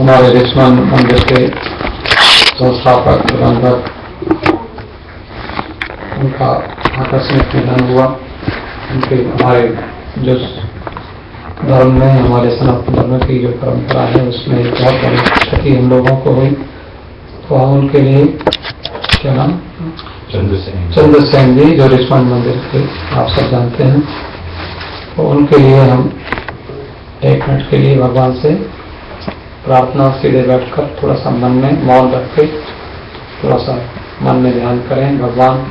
हमारे रिस्मान मंदिर के संस्थापक प्रबंधक, उनका आकस्मिक निधन हुआ। उनके हमारे जो धर्म में, हमारे सनातन धर्म की जो परंपरा है उसमें बहुत बड़ी क्षति हम लोगों को हुई। तो हम उनके लिए, क्या नाम, चंद्रसेन जी, जो रिस्मान मंदिर के आप सब जानते हैं, तो उनके लिए हम 1 मिनट के लिए भगवान से प्रार्थना सीधे बैठकर थोड़ा सा मन में मौन रख के थोड़ा सा मन में ध्यान करें। भगवान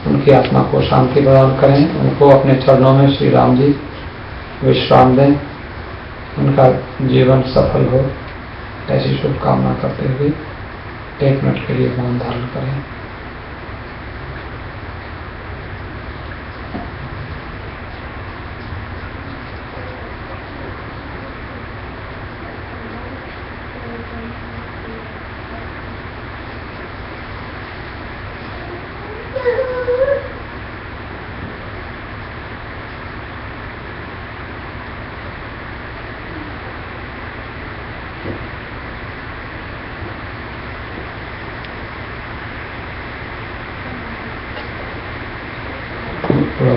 उनकी आत्मा को शांति प्रदान करें, उनको अपने चरणों में श्री राम जी विश्राम दें, उनका जीवन सफल हो, ऐसी शुभकामना करते हुए 1 मिनट के लिए मौन धारण करें।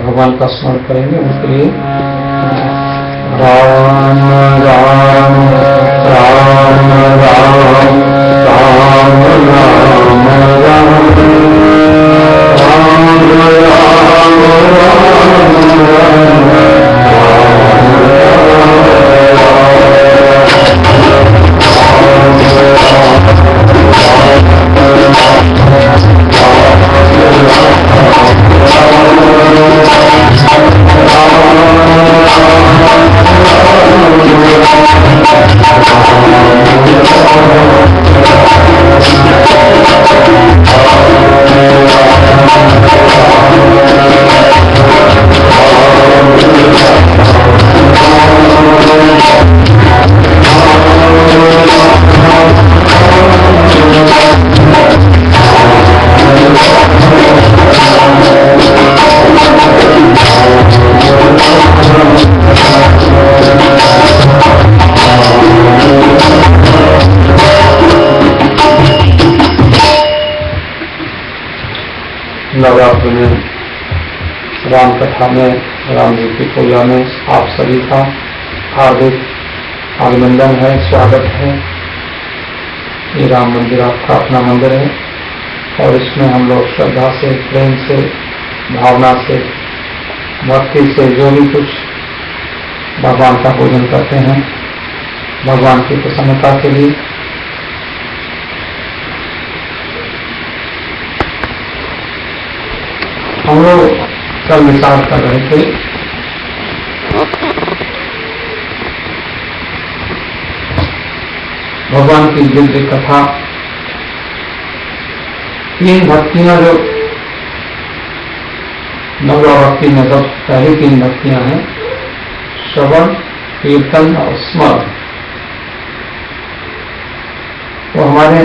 भगवान का स्मरण करेंगे उनके लिए। राम राम राम राम राम राम नवरात्र में, राम कथा में, राम जी की पूजा में आप सभी का हार्दिक अभिनंदन है, स्वागत है। ये राम मंदिर आपका अपना मंदिर है और इसमें हम लोग श्रद्धा से, प्रेम से, भावना से, भक्ति से जो भी कुछ भगवान का पूजन करते हैं, भगवान की प्रसन्नता के लिए। हम लोग कल विचार कर रहे थे भगवान की दिव्य कथा, 3 भक्तियां जो नवरा भक्ति में सब पहली 3 भक्तियां हैं, श्रवण, कीर्तन और स्मरण। तो हमारे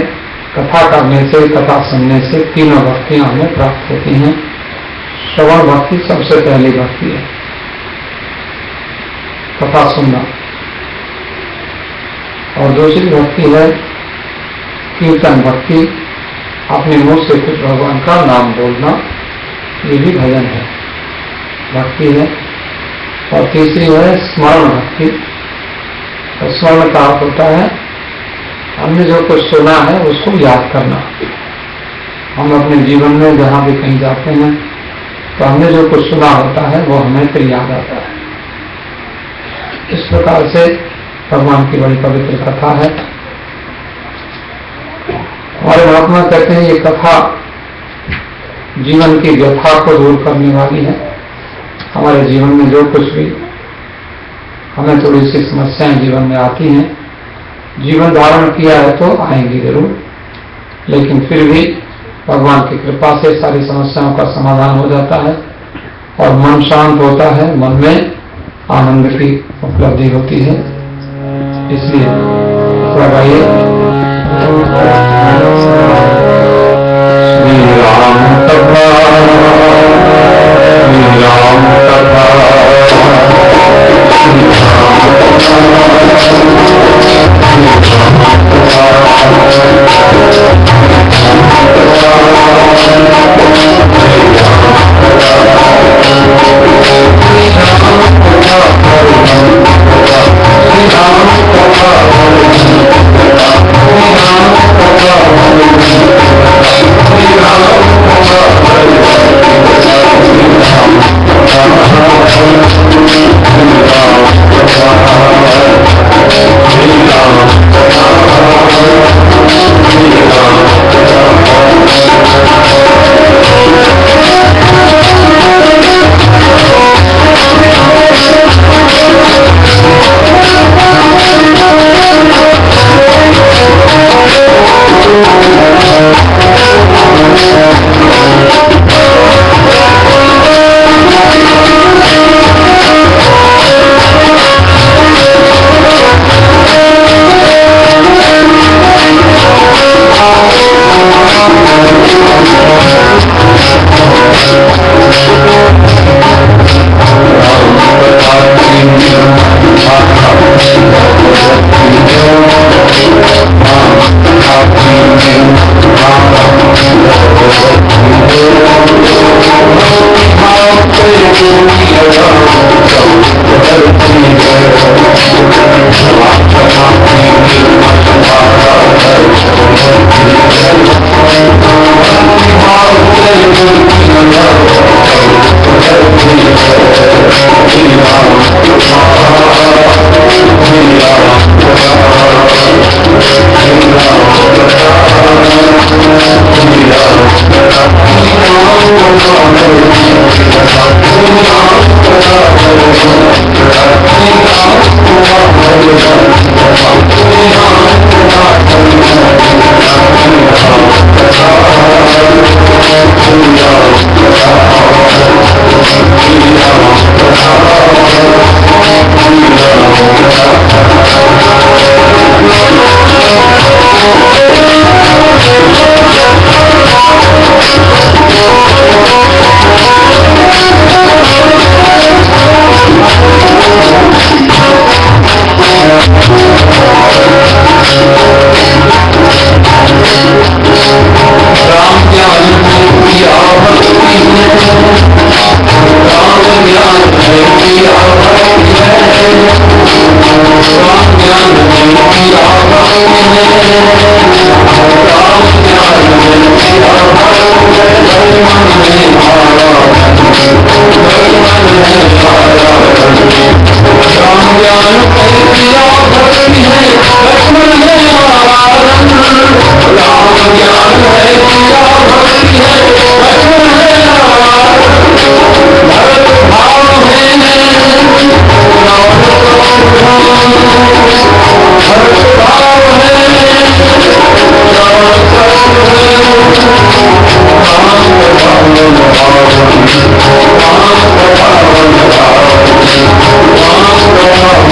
कथा करने से, कथा सुनने से तीनों भक्तियां हमें प्राप्त होती हैं। श्रवण भक्ति सबसे पहली भक्ति है, कथा सुनना, और दूसरी भक्ति है कीर्तन भक्ति, अपने मुंह से कुछ भगवान का नाम बोलना, ये भी भजन है, भक्ति है। और तीसरी है स्मरण भक्ति। और स्मरण का अर्थ होता है हमने जो कुछ सुना है उसको याद करना। हम अपने जीवन में जहां भी कहीं जाते हैं तो हमने जो कुछ सुना होता है वो हमें फिर याद आता है। इस प्रकार से भगवान की बड़ी पवित्र कथा है। हमारे महात्मा कहते हैं ये कथा जीवन की व्यथा को दूर करने वाली है। हमारे जीवन में जो कुछ भी हमें थोड़ी सी समस्याएं जीवन में आती हैं, जीवन धारण किया है तो आएंगी जरूर, लेकिन फिर भी भगवान की कृपा से सारी समस्याओं का समाधान हो जाता है और मन शांत होता है, मन में आनंद की उपलब्धि होती है। इसलिए लगाइए श्री राम कथा, श्री राम कथा, श्री राम कथा, श्री राम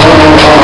Thank you.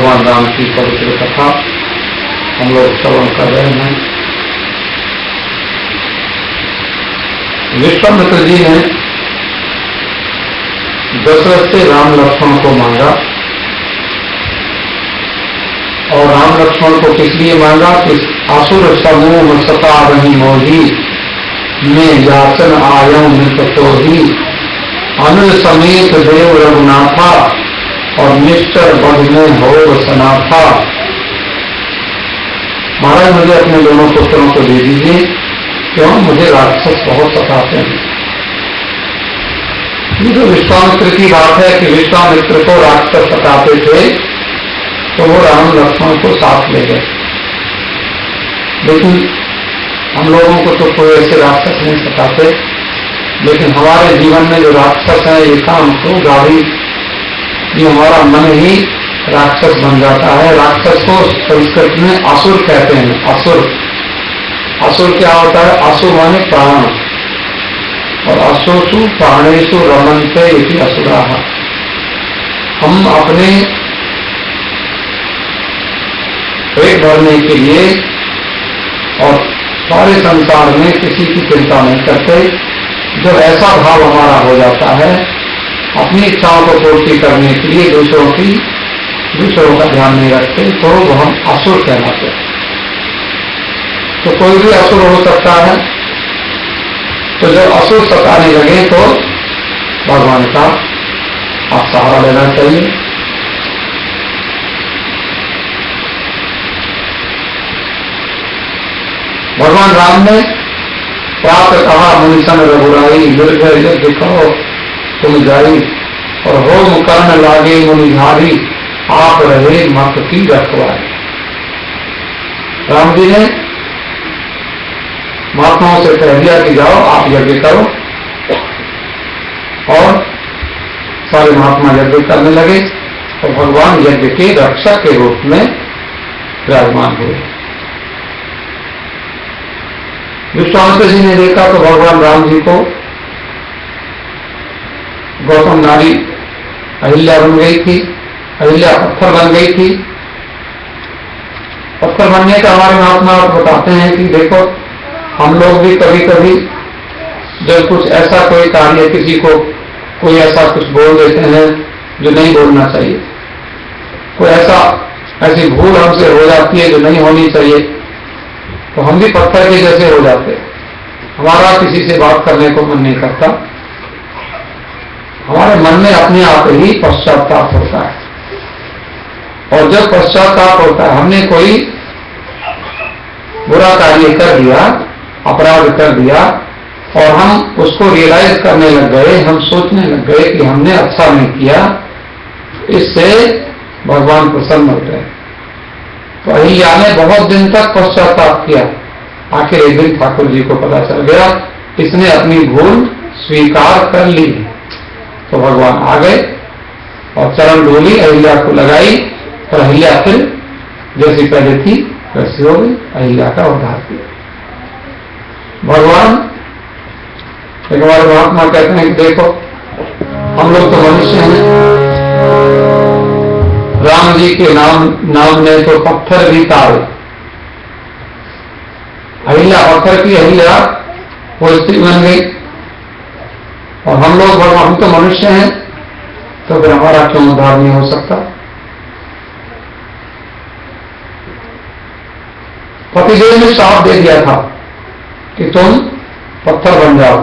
भगवान राम की पवित्र कथा हम लोग श्रवण कर रहे हैं। विश्वामित्र जी ने दशरथ से राम लक्ष्मण को मांगा, और राम लक्ष्मण को किस लिए मांगा कि असुर समूह सता रही मोही में याचन आयम मृतो ही अनुज समेत देव रघुनाथा और निष्ठर बध में हो सनाथा। महाराज मुझे अपने दोनों पुत्रों को दे दीजिए, क्यों मुझे राक्षस बहुत सताते हैं। ये जो विश्वामित्र की बात है कि विश्वामित्र को राक्षस सताते थे, तो वो राम लक्ष्मण को साथ ले गए। लेकिन हम लोगों को तो कोई ऐसे राक्षस नहीं सताते, लेकिन हमारे जीवन में जो राक्षस है ये काम को गाड़ी, ये हमारा मन ही राक्षस बन जाता है। राक्षस को संस्कृत में असुर कहते हैं। असुर, असुर क्या होता है? असुर माने प्राण, और असुषु प्राणेषु रमन्ते इति असुराः। हम अपने पेट भरने के लिए और सारे संसार में किसी की चिंता नहीं करते। जब ऐसा भाव हमारा हो जाता है, अपनी इच्छाओं को पूर्ति करने के लिए दूसरों का ध्यान नहीं रखते, तो वो हम असुर कहलाते हैं। तो कोई भी असुर हो सकता है। तो जब असुर सताने लगे तो भगवान का आप सहारा लेना चाहिए। भगवान राम ने प्राप्त कहा मुनिसन रघुराई निर्भय यज्ञ करो तुम जाई, और होम कर्ण लागे मुनिधारी आप रहे मत की रखवाई। राम जी ने महात्माओं से कह दिया कि जाओ आप यज्ञ करो, और सारे महात्मा यज्ञ करने लगे, और भगवान यज्ञ के रक्षक के रूप में विराजमान हुए। विश्वामित्र जी ने देखा तो भगवान राम जी को गौतम नारी अहिल्या बन गई थी, अहिल्या पत्थर बन गई थी। पत्थर बनने का हमारे महात्मा बताते हैं कि देखो, हम लोग भी कभी कभी जब कुछ ऐसा कोई कार्य, किसी को कोई ऐसा कुछ बोल देते हैं जो नहीं बोलना चाहिए, कोई ऐसी भूल हमसे हो जाती है जो नहीं होनी चाहिए, तो हम भी पत्थर के जैसे हो जाते हैं। हमारा किसी से बात करने को मन नहीं करता, हमारे मन में अपने आप ही पश्चाताप होता है। और जब पश्चाताप होता है, हमने कोई बुरा कार्य कर दिया, अपराध कर दिया, और हम उसको रियलाइज करने लग गए, हम सोचने लग गए कि हमने अच्छा नहीं किया, इससे भगवान प्रसन्न हो गए। तो अहिल्या ने बहुत दिन तक पश्चाताप किया। आखिर एक दिन ठाकुर जी को पता चल गया इसने अपनी भूल स्वीकार कर ली। तो भगवान आ गए और चरण धूली अहिल्या को लगाई, और अहिल्या फिर जैसी पहले थी वैसी हो गई। अहिल्या का उद्धार किया भगवान। एक हमारे महात्मा कहते हैं कि देखो, हम लोग तो मनुष्य हैं, राम जी के नाम ने तो पत्थर भी ताड़े। अहिल्या पत्थर की अहिल्या वो स्त्री बन गई, और हम लोग भगवान, हम तो मनुष्य हैं, तो फिर हमारा क्यों उद्धार नहीं हो सकता? पतिदेव ने श्राप दे दिया था कि तुम पत्थर बन जाओ।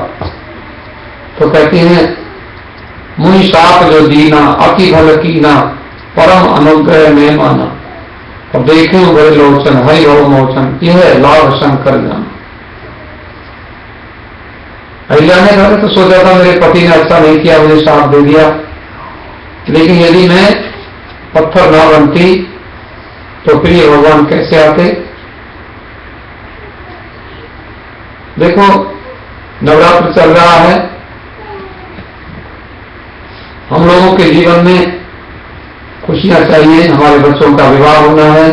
तो कहती हैं मुनि श्राप जो दीना अति भल कीना परम अनुग्रह में माना, और देखे बड़े लोचन हरि भव मोचन यह लाभ शंकर जाना। अहिल्या ने कहा तो सोचा था मेरे पति ने अच्छा नहीं किया, मुझे श्राप दे दिया, लेकिन यदि मैं पत्थर ना बनती तो फिर ये भगवान कैसे आते? देखो, नवरात्र चल रहा है, हम लोगों के जीवन में खुशियां चाहिए, हमारे बच्चों का विवाह होना है,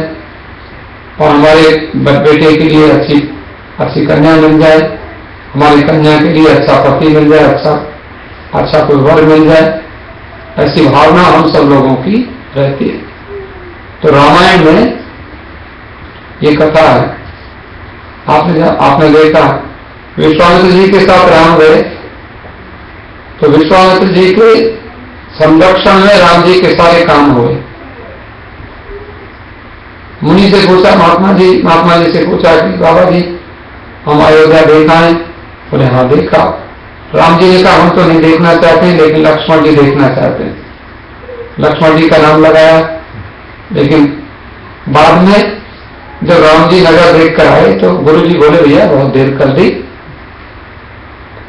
और हमारे बेटे के लिए अच्छी कन्या मिल जाए, हमारी कन्या के लिए अच्छा पति मिल जाए, अच्छा कोई वर मिल जाए, ऐसी भावना हम सब लोगों की रहती है। तो रामायण में ये कथा है। आपने देखा विश्वामित्र जी के साथ राम गए तो विश्वामित्र जी के संरक्षण में राम जी के सारे काम हुए। मुनि से पूछा, महात्मा जी से पूछा कि बाबा जी हम अयोध्या देखा है? बोले हाँ देखा। राम जी ने कहा हम तो नहीं देखना चाहते हैं, लेकिन लक्ष्मण जी देखना चाहते हैं। लक्ष्मण जी का नाम लगाया, लेकिन बाद में जब राम जी नगर देख कर आए तो गुरु जी बोले भैया बहुत देर कर दी,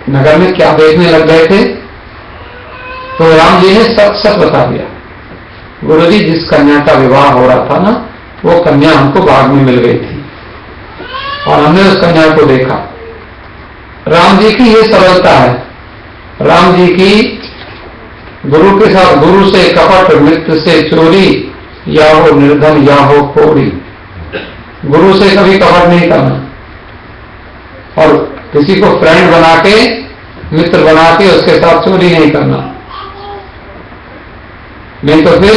नगर में क्या देखने लग गए थे? तो राम जी ने सच बता दिया, गुरु जी जिस कन्या का विवाह हो रहा था ना, वो कन्या हमको बाग में मिल गई थी और हमने उस कन्या को देखा। राम जी की ये सरलता है, राम जी की गुरु के साथ, गुरु से कपट मित्र से चोरी, या हो निर्धन या हो कोड़ी। गुरु से कभी कपट नहीं करना और किसी को फ्रेंड बना के, मित्र बना के उसके साथ चोरी नहीं करना, नहीं तो फिर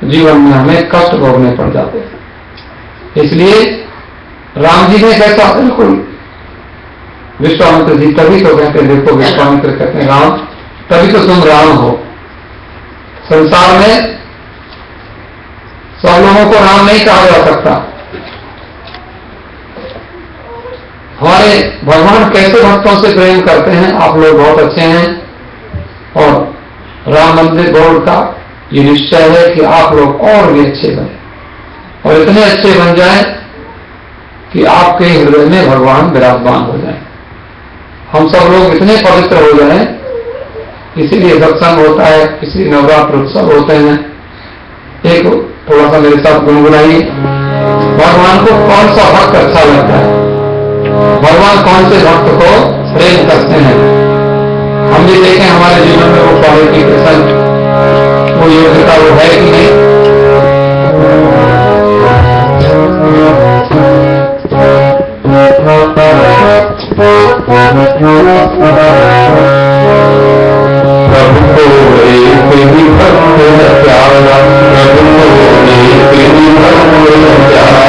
जीवन में हमें कष्ट भोगने पड़ जाते हैं। इसलिए राम जी ने कैसा बिल्कुल विश्वामित्र जी, तभी तो कहते हैं, देखो विश्वामित्र कहते हैं राम, तभी तो तुम राम हो। संसार में सब लोगों को राम नहीं कहा जा सकता। हमारे भगवान कैसे भक्तों से प्रेम करते हैं, आप लोग बहुत अच्छे हैं और राम मंदिर बोर्ड का ये निश्चय है कि आप लोग और भी अच्छे बने और इतने अच्छे बन जाएं कि आपके हृदय में भगवान विराजमान हो जाए। हम सब लोग इतने पवित्र हो जाएं, इसीलिए सत्संग होता है, इसीलिए नवरात्र उत्सव होते हैं। एक थोड़ा सा मेरे साथ गुनगुनाइए, भगवान को कौन सा भक्त अच्छा लगता है, भगवान कौन से भक्त को प्रेम करते हैं। हम भी देखें हमारे जीवन में वो क्वालिफिकेशन, वो योग्यता वो है कि नहीं। प्रभु को एक ही भक्त प्यारा, प्रभु को एक ही भक्त प्यारा,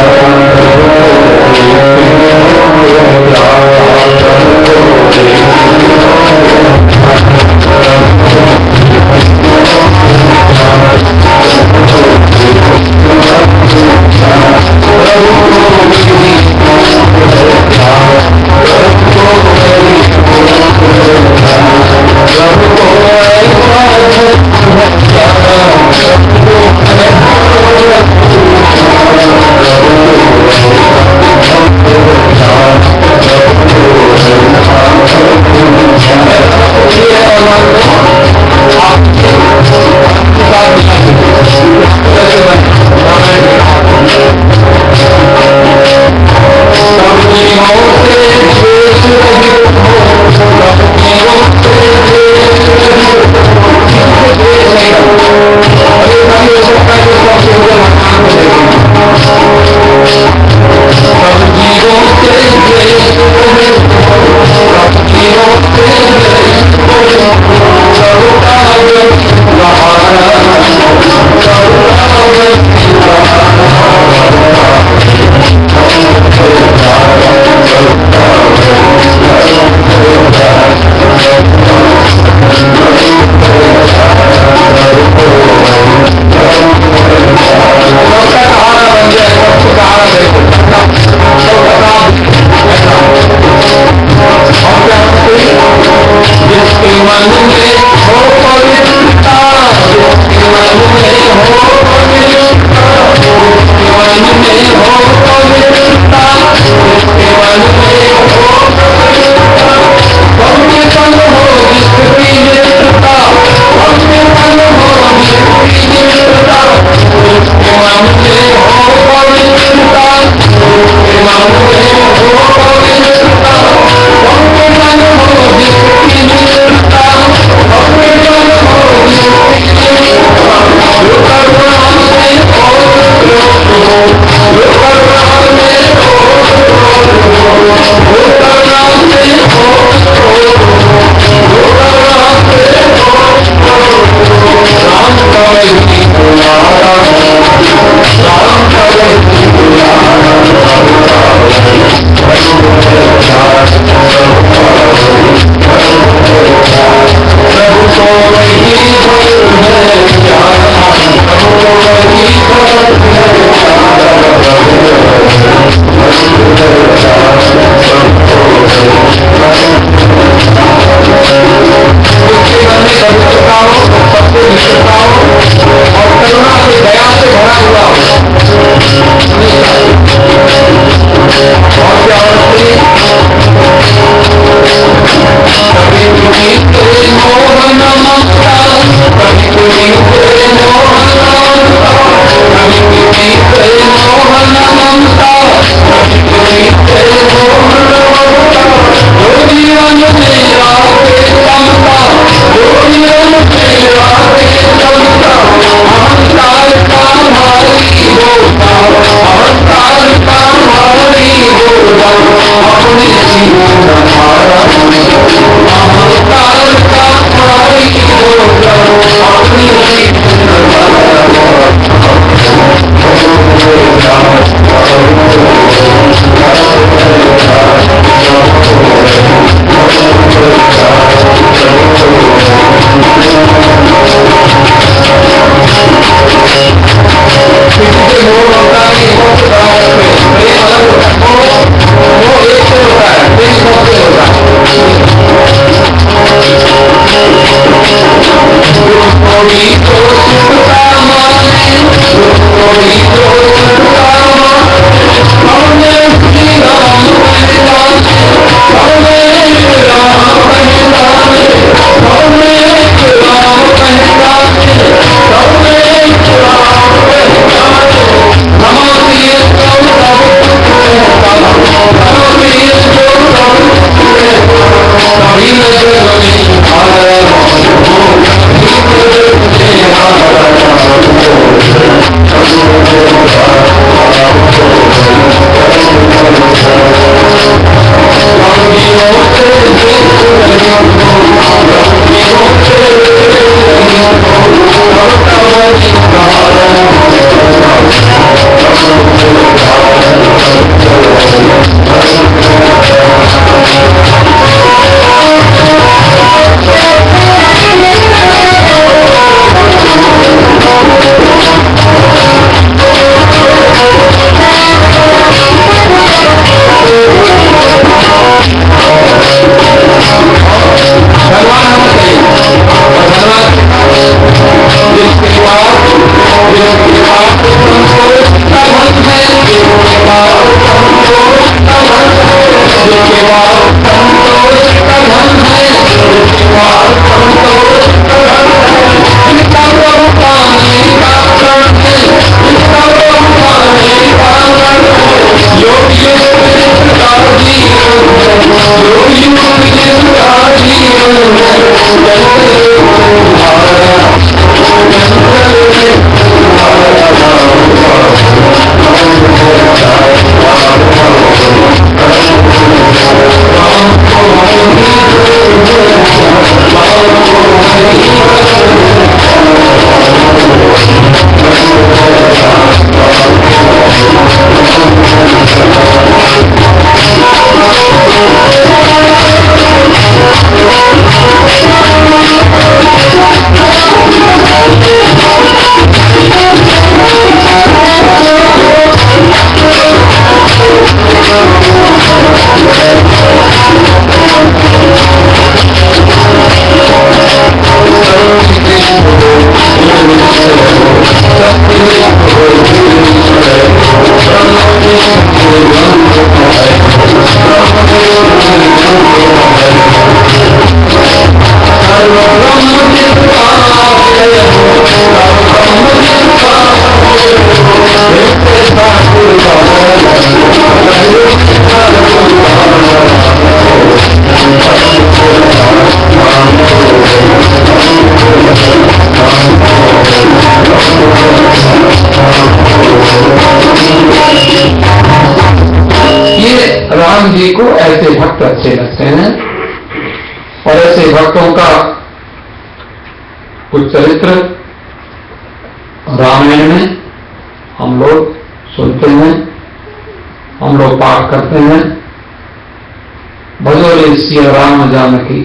राम जी को ऐसे भक्त अच्छे लगते हैं और ऐसे भक्तों का कुछ चरित्र रामायण में हम लोग सुनते हैं, हम लोग पाठ करते हैं। भजोरे सिया राम जानकी,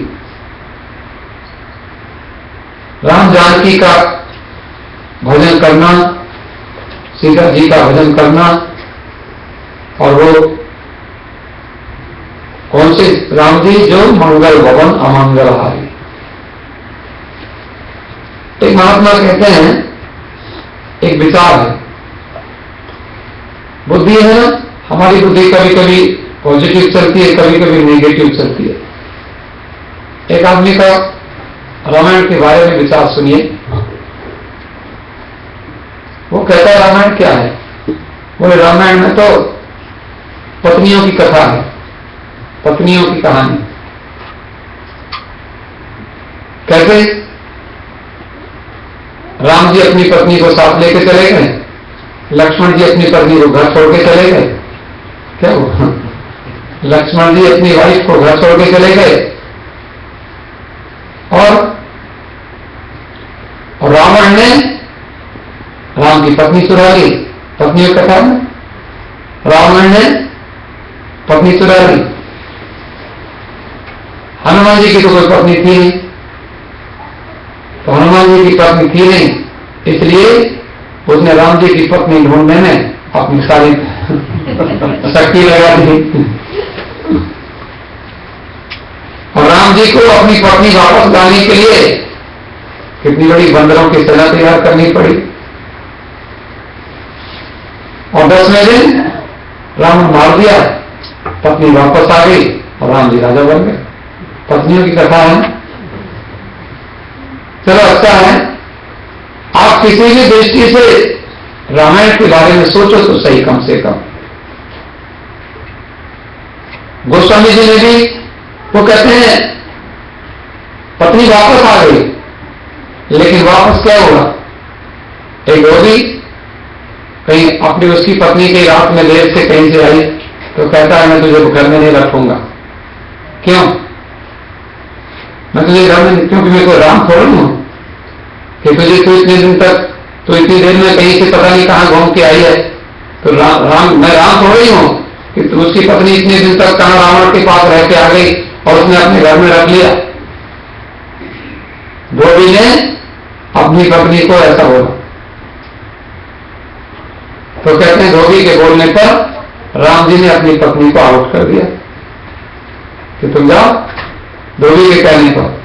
राम जानकी का भजन करना, सीता जी का भजन करना, और वो कौन से राम जी जो मंगल भवन अमंगल हारी। एक महात्मा कहते हैं, एक विचार है, बुद्धि है ना, हमारी बुद्धि कभी कभी पॉजिटिव चलती है, कभी कभी नेगेटिव चलती है। एक आदमी का रामायण के बारे में विचार सुनिए। वो कहता है रामायण क्या है? बोले रामायण में तो पत्नियों की कथा है, पत्नियों की कहानी। कैसे? राम जी अपनी पत्नी को साथ लेके चले गए, लक्ष्मण जी अपनी पत्नी को घर छोड़ के चले गए। क्या हुआ? लक्ष्मण जी अपनी वाइफ को घर छोड़ के चले गए और रावण ने राम की पत्नी चुरा ली। पत्नियों कथा में रावण ने पत्नी चुरा ली। हनुमान जी की तो कोई पत्नी थी नहीं, तो हनुमान जी की पत्नी थी नहीं, इसलिए उसने राम जी की पत्नी ढूंढने में अपनी सारी शक्ति लगा दी और राम जी को अपनी पत्नी वापस लाने के लिए कितनी बड़ी बंदरों की सेना तैयार करनी पड़ी। और 10वें दिन रावण मार दिया, पत्नी वापस आ गई और राम जी राजा बन गए। पत्नियों की कथा है। चलो अच्छा है, आप किसी भी दृष्टि से रामायण के बारे में सोचो तो सही, कम से कम। गोस्वामी जी ने भी वो कहते हैं पत्नी वापस आ गई, लेकिन वापस क्या हुआ? एक रोगी कहीं अपनी उसकी पत्नी की रात में देर से कहीं से आई तो कहता है मैं तुझे घर में नहीं रखूंगा। क्यों? मैं तुझे घर में, क्योंकि मैं कोई राम थोड़ा हूं कि तुझे तो इतने दिन तक तो इतनी देर में कहीं से पता नहीं कहां घूम के आई है, तो मैं राम थोड़ा ही हूं कि तू उसकी पत्नी इतने दिन तक कहां रावण के पास रह के आ गई और उसने अपने घर में रख लिया। धोबी ने अपनी पत्नी को ऐसा बोला, तो कहते हैं धोबी के बोलने पर राम जी ने अपनी पत्नी को आउट कर दिया कि तुम जाओ, धोबी के कहने पर।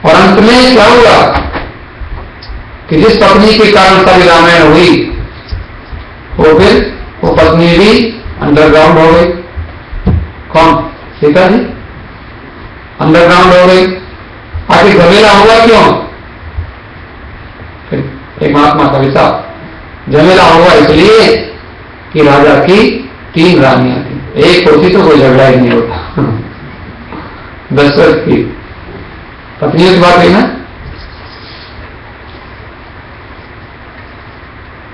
और अंत में क्या हुआ कि जिस पत्नी के कारण सारी रामायण हुई वो पत्नी भी अंडरग्राउंड हो गई। कौन? सीता जी अंडरग्राउंड हो गई। आखिर झमेला हुआ क्यों? एक महात्मा का विचार, झमेला हुआ इसलिए कि राजा की 3 रानियां थी, एक होती तो कोई झगड़ा ही नहीं होता। दशरथ की पत्नियों की बात है ना।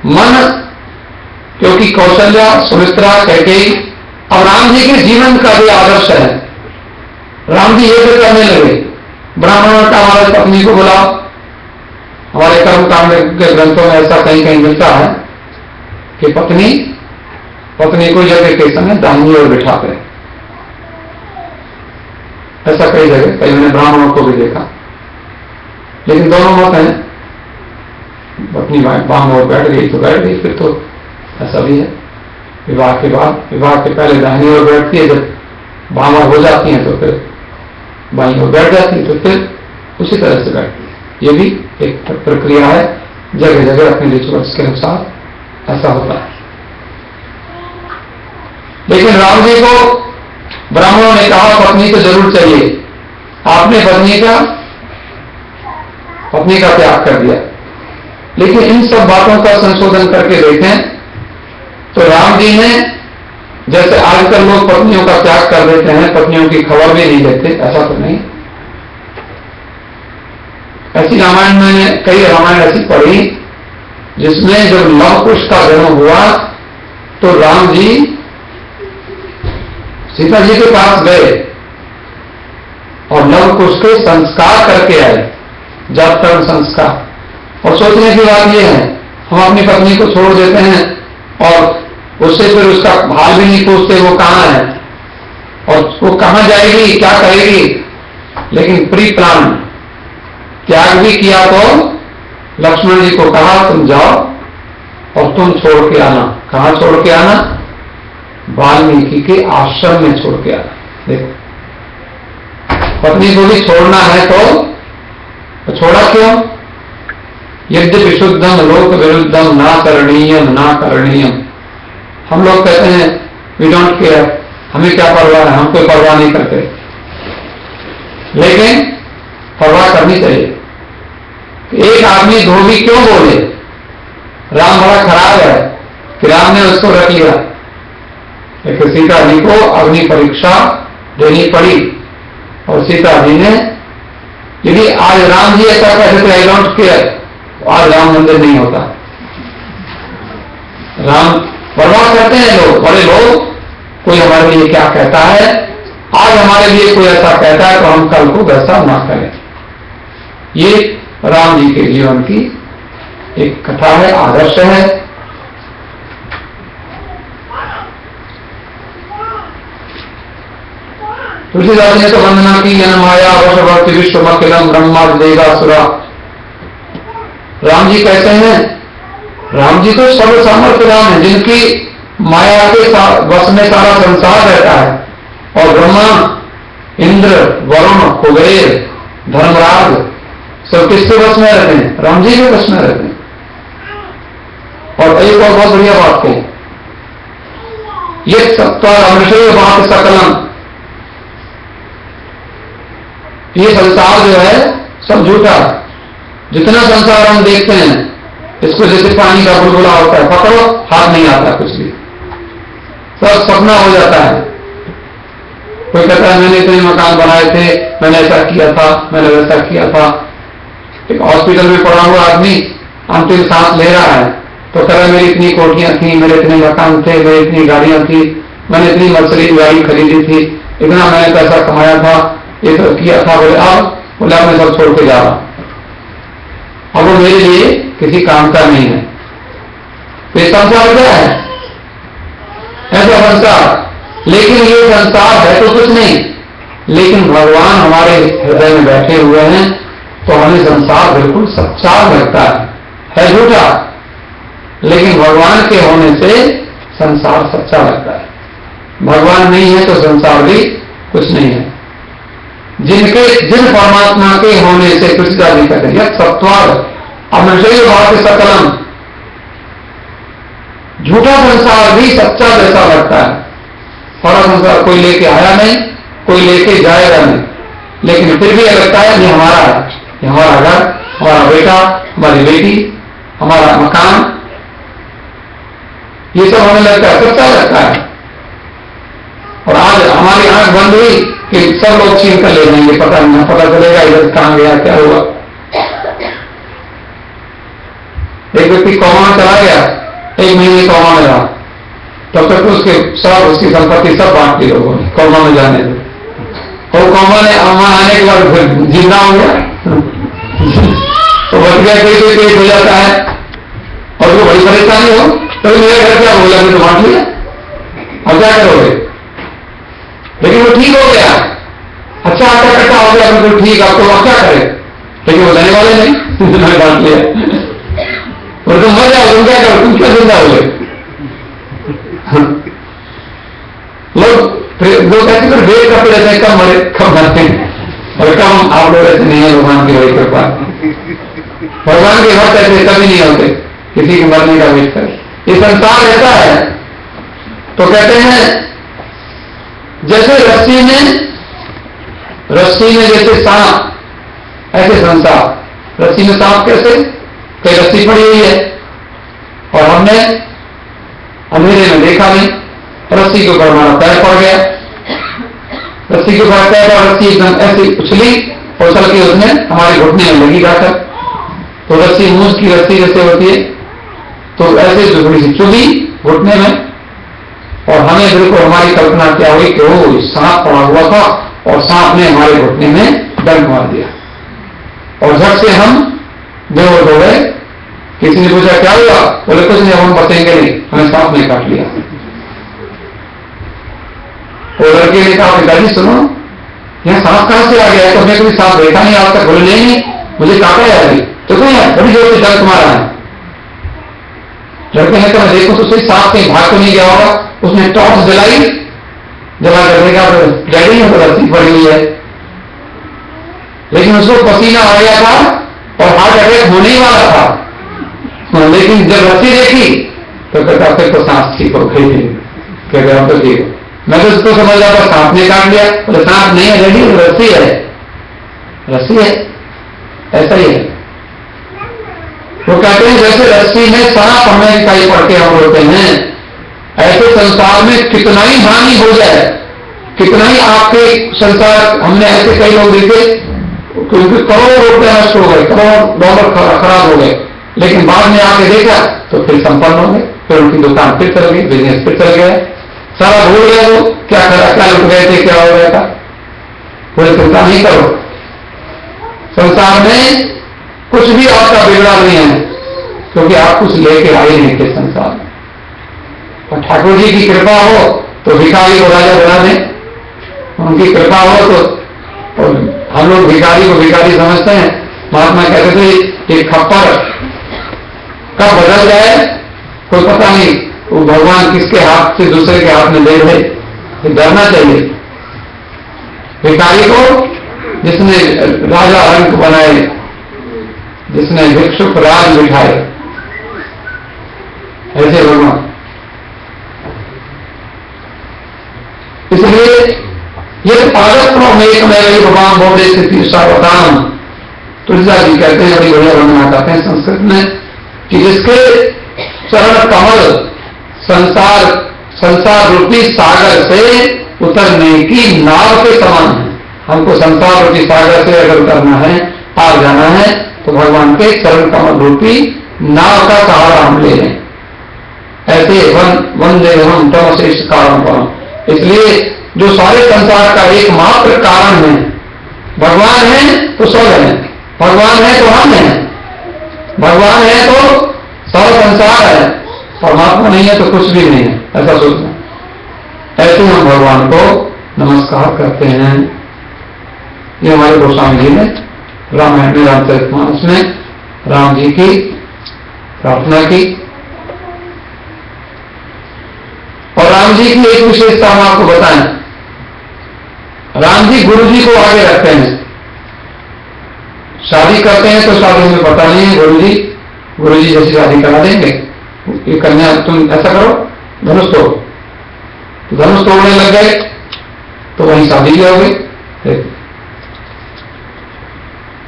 मन, क्योंकि कौशल्या, सुमित्रा, कैकेयी और राम जी के जीवन का भी आदर्श है। राम जी ये करने लगे, ब्राह्मणों का हमारे पत्नी को बुलाओ। हमारे कर्मकांड के ग्रंथों में ऐसा कहीं कहीं मिलता है कि पत्नी को जगह के समय दाहिनी ओर बिठाते हैं। ऐसा कई जगह, कई मैंने ब्राह्मणों को भी देखा, लेकिन दोनों मत हैं। पत्नी बाम ओर बैठ गई तो बैठ गई, फिर तो ऐसा भी है विवाह के बाद, विवाह के पहले दाहिनी ओर बैठती है, जब बाम ओर हो जाती है तो फिर बाईं ओर बैठ जाती है, तो फिर उसी तरह से बैठती है। ये भी एक प्रक्रिया है, जगह जगह अपने रिचुअल्स के अनुसार ऐसा होता है। लेकिन राम जी को ब्राह्मणों ने कहा पत्नी तो जरूर चाहिए, आपने पत्नी का त्याग कर दिया। लेकिन इन सब बातों का संशोधन करके देखें तो राम जी ने, जैसे आजकल लोग पत्नियों का त्याग कर देते हैं, पत्नियों की खबर भी नहीं देते, ऐसा तो नहीं। ऐसी रामायण, मैंने कई रामायण ऐसी पढ़ी जिसमें जब लव कुश का जन्म हुआ तो राम जी सीता जी के पास गए और लव कुश के संस्कार करके आए, जात कर्म संस्कार। और सोचने की बात यह है, हम अपनी पत्नी को छोड़ देते हैं और उससे फिर उसका हाल भी नहीं पूछते वो कहां है और वो कहां जाएगी, क्या करेगी। लेकिन प्री प्लान त्याग भी किया तो लक्ष्मण जी को कहा तुम जाओ और तुम छोड़ के आना। कहां छोड़ के आना? वाल्मीकि के आश्रम में छोड़ के आना। देखो, पत्नी को भी छोड़ना है तो छोड़ा क्यों? यद्य विशुद्धम लोक विरुद्धम ना करणीयम। हम लोग कहते हैं वी डोंट केयर, हमें क्या परवाह है, हम कोई परवाह नहीं करते, लेकिन परवाह करनी चाहिए। एक आदमी धोबी क्यों बोले राम बड़ा खराब है कि राम ने उसको रख लिया, लेकिन सीता जी को अग्नि परीक्षा देनी पड़ी और सीता जी ने, यदि आज राम जी ऐसा कहते थे आई डोंट केयर, आज राम मंदिर नहीं होता। राम परवाह करते हैं लोग, बड़े लोग, कोई हमारे लिए क्या कहता है, आज हमारे लिए कोई ऐसा कहता है तो हम कल को वैसा ना करें। ये राम जी के जीवन की एक कथा है, आदर्श है। तुलसीदास ने तो वंदना की यन माया वशवर्ती विश्वमखिलम ब्रह्मा देवासुरा। राम जी कैसे हैं? राम जी तो सर्व सामर्थ्य राम है, जिनकी माया के वश में सारा संसार रहता है। और ब्रह्मा, इंद्र, वरुण, कुबेर, धर्मराज सब किसके वश में रहते हैं? राम जी के वश में रहते हैं। और एक और बहुत बढ़िया बात कही, ये सत्ता अमृषय बात सकलम, ये संसार जो है सब झूठा। जितना संसार हम देखते हैं, इसको जैसे पानी का बुलबुला होता है, पकड़ो हाथ नहीं आता कुछ भी, सब सपना हो जाता है। कोई कहता है मैंने इतने मकान बनाए थे, मैंने ऐसा किया था, मैंने वैसा किया था। एक हॉस्पिटल में पड़ा हुआ आदमी अंतिम सांस ले रहा है, तो कह रहा मेरी इतनी कोठियां थी, मेरे इतने मकान थे, मेरी इतनी गाड़ियां थी, मैंने इतनी मर्सिडीज गाड़ी खरीदी थी, इतना मैंने पैसा कमाया था, ये सब किया था। बोले मैं सब छोड़ के जा रहा, अब वो मेरे लिए किसी काम का नहीं है। तो ये संसार क्या है? ऐसा संसार। लेकिन ये संसार है तो कुछ नहीं, लेकिन भगवान हमारे हृदय में बैठे हुए हैं, तो हमें संसार बिल्कुल सच्चा लगता है झूठा, लेकिन भगवान के होने से संसार सच्चा लगता है। भगवान नहीं है तो संसार भी कुछ नहीं है। जिन परमात्मा के होने से कुछ नहीं कहते, यह सत्वाद अमृषय भाव सकलम, झूठा संसार भी सच्चा जैसा लगता है। सारा संसार कोई लेके आया नहीं, कोई लेके जाएगा नहीं, लेकिन फिर भी लगता है ये हमारा है, ये हमारा घर, हमारा बेटा, हमारी बेटी, हमारा मकान, ये सब हमें लगता है, सच्चा लगता है। और आज हमारी आंख बंद हुई कि सब लोग छीन कर ले जाएंगे, पता नहीं, पता चलेगा इधर कहां गया, क्या हुआ। एक व्यक्ति कौमा चला गया, 1 महीने कौमा में रहा, तब तक उसके सब उसकी संपत्ति सब बांट दी लोगों ने कौमा में जाने से। और कौमा ने आने के बाद फिर जिंदा हो गया तो बच गया, कोई पेट हो जाता है और वो बड़ी परेशानी हो, तो मेरा घर क्या बोला तो बांट लिया, अब क्या करोगे। लेकिन वो ठीक हो गया, अच्छा आटा कट्टा हो गया, बिल्कुल ठीक, आप तो क्या करें, लेकिन वो लेने वाले नहीं मैंने बांट लिया। और तुम मर जाओ, तुम क्या करो, तुम क्यों जिंदा हो गए। लोग ऐसे फिर वेट करते रहते हैं, कम मरे कम मरते हैं, और कम आप लोग ऐसे नहीं है। भगवान की बड़ी कृपा, भगवान के भक्त ऐसे कभी नहीं होते किसी के मरने का वेट कर। ये संसार ऐसा है, तो कहते हैं जैसे रस्सी में जैसे सांप, ऐसे संसार। रस्सी में सांप कैसे, कई रस्सी पड़ी हुई है और हमने अंधेरे में देखा नहीं, रस्सी के ऊपर हमारा पैर पड़ गया, रस्सी के ऊपर पैर और रस्सी एकदम ऐसी उछली और चल के उसने हमारे घुटने में लगी जाकर। तो रस्सी मूस की रस्सी जैसे होती है, तो ऐसे थोड़ी सी चुभी घुटने में, और हमें बिल्कुल हमारी कल्पना क्या हुई कि वो सांप पड़ा हुआ था और सांप ने हमारे घुटने में डंक मार दिया और झट से हम बेहोश हो गए। किसी ने पूछा क्या हुआ, बोले कुछ नहीं, हम बचेंगे नहीं, हमें सांप ने काट लिया। वो लड़के ने कहा पिताजी सुनो, यहाँ सांप कहां से आ गया है, तो मैं कभी सांप देखा नहीं आज तक। बोले नहीं मुझे काटा है अभी, तो क्यों है, बड़ी जोर से डंक मारा है। लड़के ने कहा देखो तो सही, सांप कहीं भाग तो नहीं गया होगा। उसने टॉर्च जलाई, जला कर देखा तो डैडी में रस्सी पड़ी हुई है, लेकिन उसको पसीना आ गया था और हार्ट अटैक होने ही वाला था। लेकिन जब रस्सी देखी तो कहता फिर तो सांस ठीक हो गई, कहते हम तो ठीक हो। मैं तो उसको समझ रहा था सांप ने काट लिया, बोले सांप नहीं है डैडी, रस्सी है, रस्सी है, ऐसा ही है। वो कहते हैं जैसे रस्सी में सांप हमें दिखाई पड़ते हम बोलते हैं, ऐसे संसार में कितना ही हानि हो जाए, कितना ही आपके संसार, हमने ऐसे कई लोग देखे क्योंकि करोड़ों रुपए नष्ट हो गए, करोड़ों डॉलर खराब हो गए, लेकिन बाद में आके देखा तो फिर संपन्न हो गए, फिर उनकी दुकान फिर चल गई, बिजनेस फिर चल गया, सारा भूल गया वो क्या करा, क्या लुट गए थे, क्या हो गया था। कोई चिंता नहीं करो, संसार में कुछ भी आपका बिगड़ा नहीं है, क्योंकि आप कुछ लेके आए नहीं थे संसार में। और ठाकुर जी की कृपा हो तो भिखारी को राजा बना दें, उनकी कृपा हो तो। और हम लोग भिखारी को भिखारी समझते हैं। महात्मा कहते थे ये खप्पर कब बदल जाए कोई पता नहीं, वो भगवान किसके हाथ से दूसरे के हाथ में दे दे, डरना चाहिए। भिखारी को जिसने राजा रंग बनाए, जिसने भिक्षुक राज बिठाए, ऐसे भगवान। इसलिए ये पागल में एक मेरे भगवान बोले स्थिति सावधान, तुलसीदास जी कहते हैं, बड़ी बढ़िया वर्णना करते हैं संस्कृत में कि जिसके चरण कमल संसार रूपी सागर से उतरने की नाव के समान है। हमको संसार रूपी सागर से अगर उतरना है, पार जाना है, तो भगवान के चरण कमल रूपी नाव का सहारा हम ले लें। ऐसे वंदे हम तम श्रेष्ठ कारण परम। इसलिए जो सारे संसार का एकमात्र कारण है, भगवान है तो सब है, भगवान है तो हम हैं, भगवान है तो सारा संसार है, परमात्मा नहीं है तो कुछ भी नहीं है, ऐसा सोचना। ऐसे हम भगवान को नमस्कार करते हैं। ये हमारे गोस्वामी जी ने रामायण में रामचरितमानस में राम जी की प्रार्थना की। और राम जी की एक विशेषता हम आपको बताएं, राम जी गुरु जी को आगे रखते हैं। शादी करते हैं तो शादी में पता नहीं है, गुरु जी जैसी शादी करा देंगे। ये कन्या तुम ऐसा करो, धनुष तोड़ो, तो धनुष तोड़ने लग गए तो वहीं शादी भी हो गई।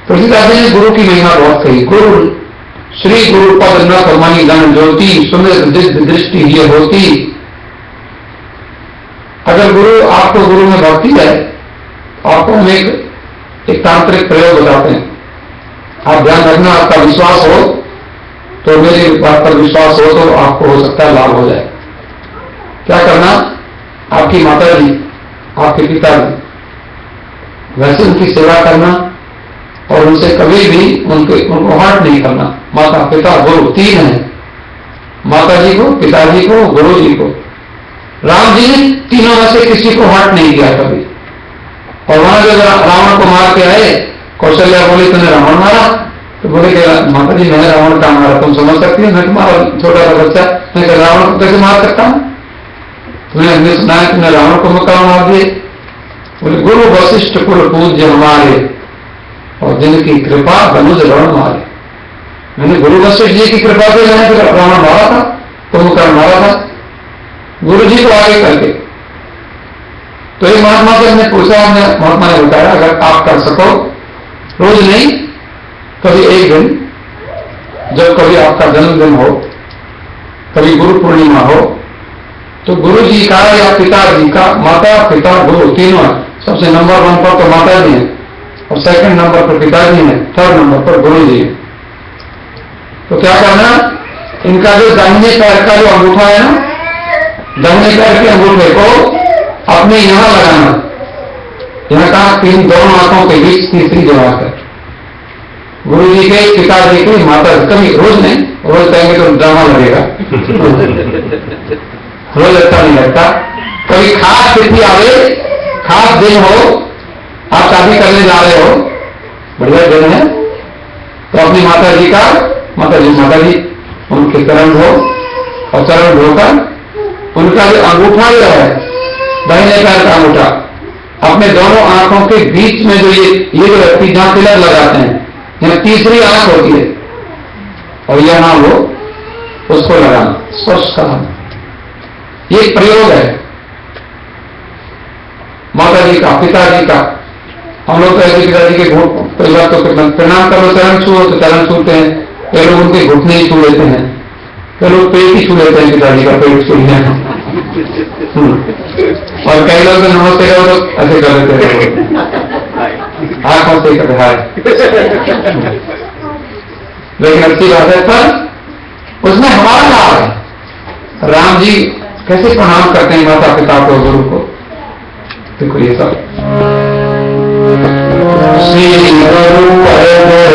तुलसीदास ने गुरु की महिमा बहुत कही। गुरु श्री गुरु पद नख मणि गण ज्योति, सुमित दृष्टि ये होती। अगर गुरु आपको गुरु में भक्ति है, आपको हम एक तांत्रिक प्रयोग बताते हैं। आप ध्यान रखना, आपका विश्वास हो तो, मेरी बात पर विश्वास हो तो आपको हो सकता है लाभ हो जाए। क्या करना, आपकी माता जी, आपके पिताजी, वैसे उनकी सेवा करना और उनसे कभी भी उनको हर्ट नहीं करना। माता पिता गुरु तीन है, माता जी को, पिताजी को, गुरु जी को। राम जी ने तीनों में से किसी को हर्ट नहीं किया कभी। और वहां जब रावण को मार के आए, कौशल्या बोली तूने रावण मारा, तो बोले कि माता जी मैंने रावण का मारा, तुम समझ सकती हो, मैं तुम्हारा छोटा सा बच्चा, मैं रावण को कैसे मार सकता हूं? तुम्हें सुना है तुमने रावण को मक्का मार दिए। बोले गुरु वशिष्ठ कुल पूज्य हमारे, और जिनकी कृपा बनुज रण मारे। मैंने गुरु वशिष्ठ जी की कृपा से मैंने रावण मारा था, कुंभकर्ण मारा था, गुरु जी को आगे करके। तो एक महात्मा से हमने पूछा, महात्मा ने बताया अगर आप कर सको, रोज नहीं कभी एक दिन, जब कभी आपका जन्मदिन हो, कभी गुरु पूर्णिमा हो, तो गुरु जी का या पिताजी का, माता पिता गुरु तीनों है। सबसे नंबर 1 पर तो माता जी है, और सेकंड नंबर पर पिताजी है, थर्ड नंबर पर गुरु जी है। तो क्या करना, इनका जो दाहिने पैर का जो अंगूठा है ना, दाहिने पैर के अंगूठे को अपने यहां लगाना, यहां कहा तीन दोनों आंखों के बीच तीसरी जगह कर। गुरु जी के, पिताजी के, माता, कभी रोज नहीं, रोज कहेंगे तो ड्रामा लगेगा रोज अच्छा नहीं लगता। कभी खास तिथि आवे, खास दिन हो, आप शादी करने जा रहे हो, बढ़िया दिन है, तो अपनी माता जी का, माता जी उनके चरण धो, और चरण धोकर उनका जो अंगूठा जो है, दाहिने पैर का अंगूठा, अपने दोनों आंखों के बीच में जो ये जो व्यक्ति जहां पिलर लगाते हैं, यहाँ तीसरी आंख होती है, और यहां वो उसको लगाना, स्पर्श कराना। ये प्रयोग है माता जी का, पिताजी का। हम लोग तो ऐसे पिताजी के घुट, कोई बात तो प्रणाम करो, चरण छुओ तो चरण छूते हैं, कई लोग उनके घुटने ही छू लेते हैं, कई लोग पेट ही छू लेते हैं, पिताजी का पेट छू लिया और कई लोग तो नमस्ते करो तो ऐसे कर लेते हैं, आंखों से कर हाय। लेकिन अच्छी बात है, पर उसमें हमारा लाभ है। राम जी कैसे प्रणाम करते हैं माता पिता को, गुरु को, देखो ये सब। श्री गुरु परम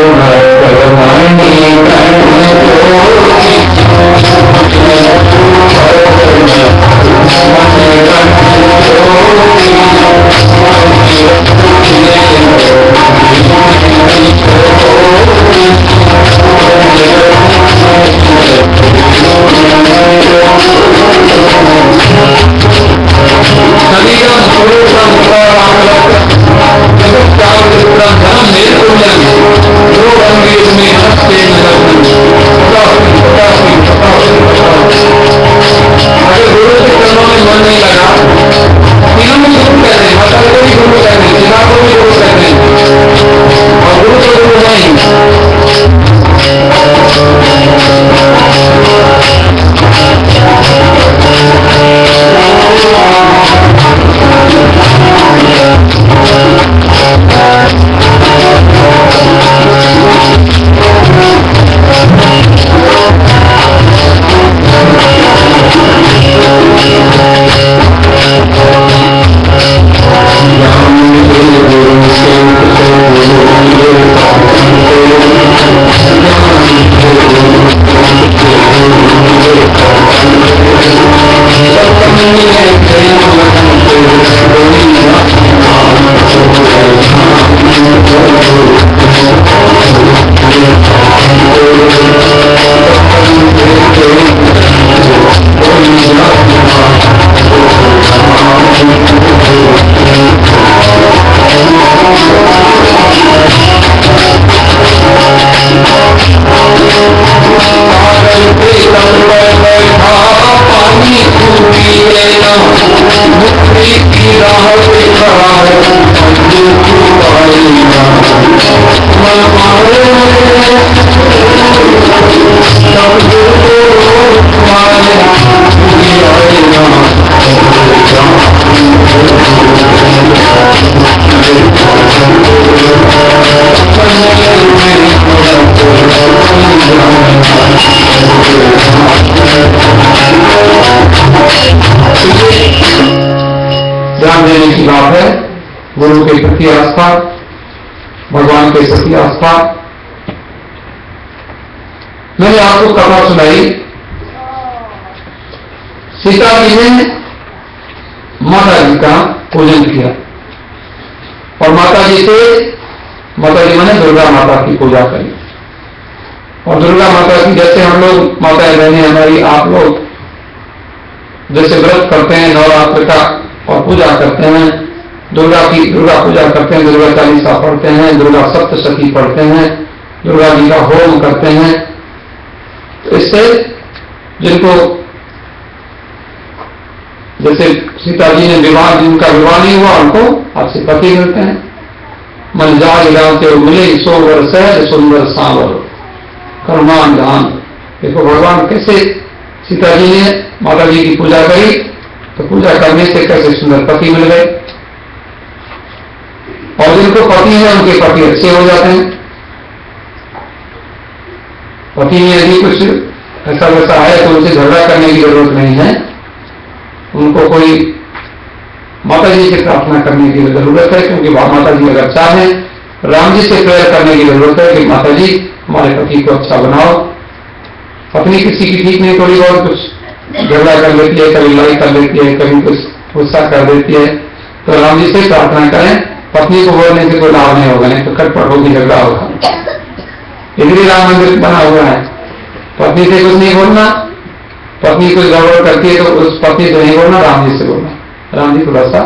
ध्यान देने की बात है, गुरु के प्रति आस्था, भगवान के प्रति आस्था। मैंने आपको कथा सुनाई, सीता जी ने माता जी का पूजन किया और माता जी मैंने दुर्गा माता की पूजा करी। और दुर्गा माता की जैसे हम लोग माताएं बहनें हमारी, आप लोग जैसे व्रत करते हैं नवरात्र का और पूजा करते हैं, दुर्गा पूजा करते हैं, दुर्गा चालीसा पढ़ते हैं, दुर्गा सप्तशती पढ़ते हैं, दुर्गा जी का होम करते हैं। तो इससे जिनको जैसे सीता जी ने जिनका विवाह नहीं हुआ उनको आपसे पति मिलते हैं। मन जाग जाते मिले सोवर सहज सुंदर सांवर करुणान जान। देखो भगवान कैसे सीता जी ने माता जी की पूजा करी तो पूजा करने से कैसे सुंदर पति मिल गए। और जिनको पति है उनके पति अच्छे हो जाते हैं। पति में यदि कुछ ऐसा वैसा है तो उनसे झगड़ा करने की जरूरत नहीं है, उनको कोई माता जी से प्रार्थना करने की जरूरत है। क्योंकि माता जी अगर चाहे राम जी से प्रेयर करने की जरूरत है कि माता जी हमारे पति को अच्छा बनाओ। पत्नी किसी की ठीक नहीं, थोड़ी बहुत कुछ झगड़ा कर लेती है, कभी लड़ाई कर लेती है, कभी कुछ गुस्सा कर देती है, तो राम जी से प्रार्थना करें। पत्नी को बोलने से कोई लाभ नहीं होगा, नहीं तो खटपट होगी, झगड़ा होगा। इसलिए राम मंदिर बना हुआ है। पत्नी से कुछ नहीं बोलना, पत्नी कुछ गड़बड़ करती है तो उस पत्नी से नहीं बोलना, राम जी से बोलना। राम जी थोड़ा सा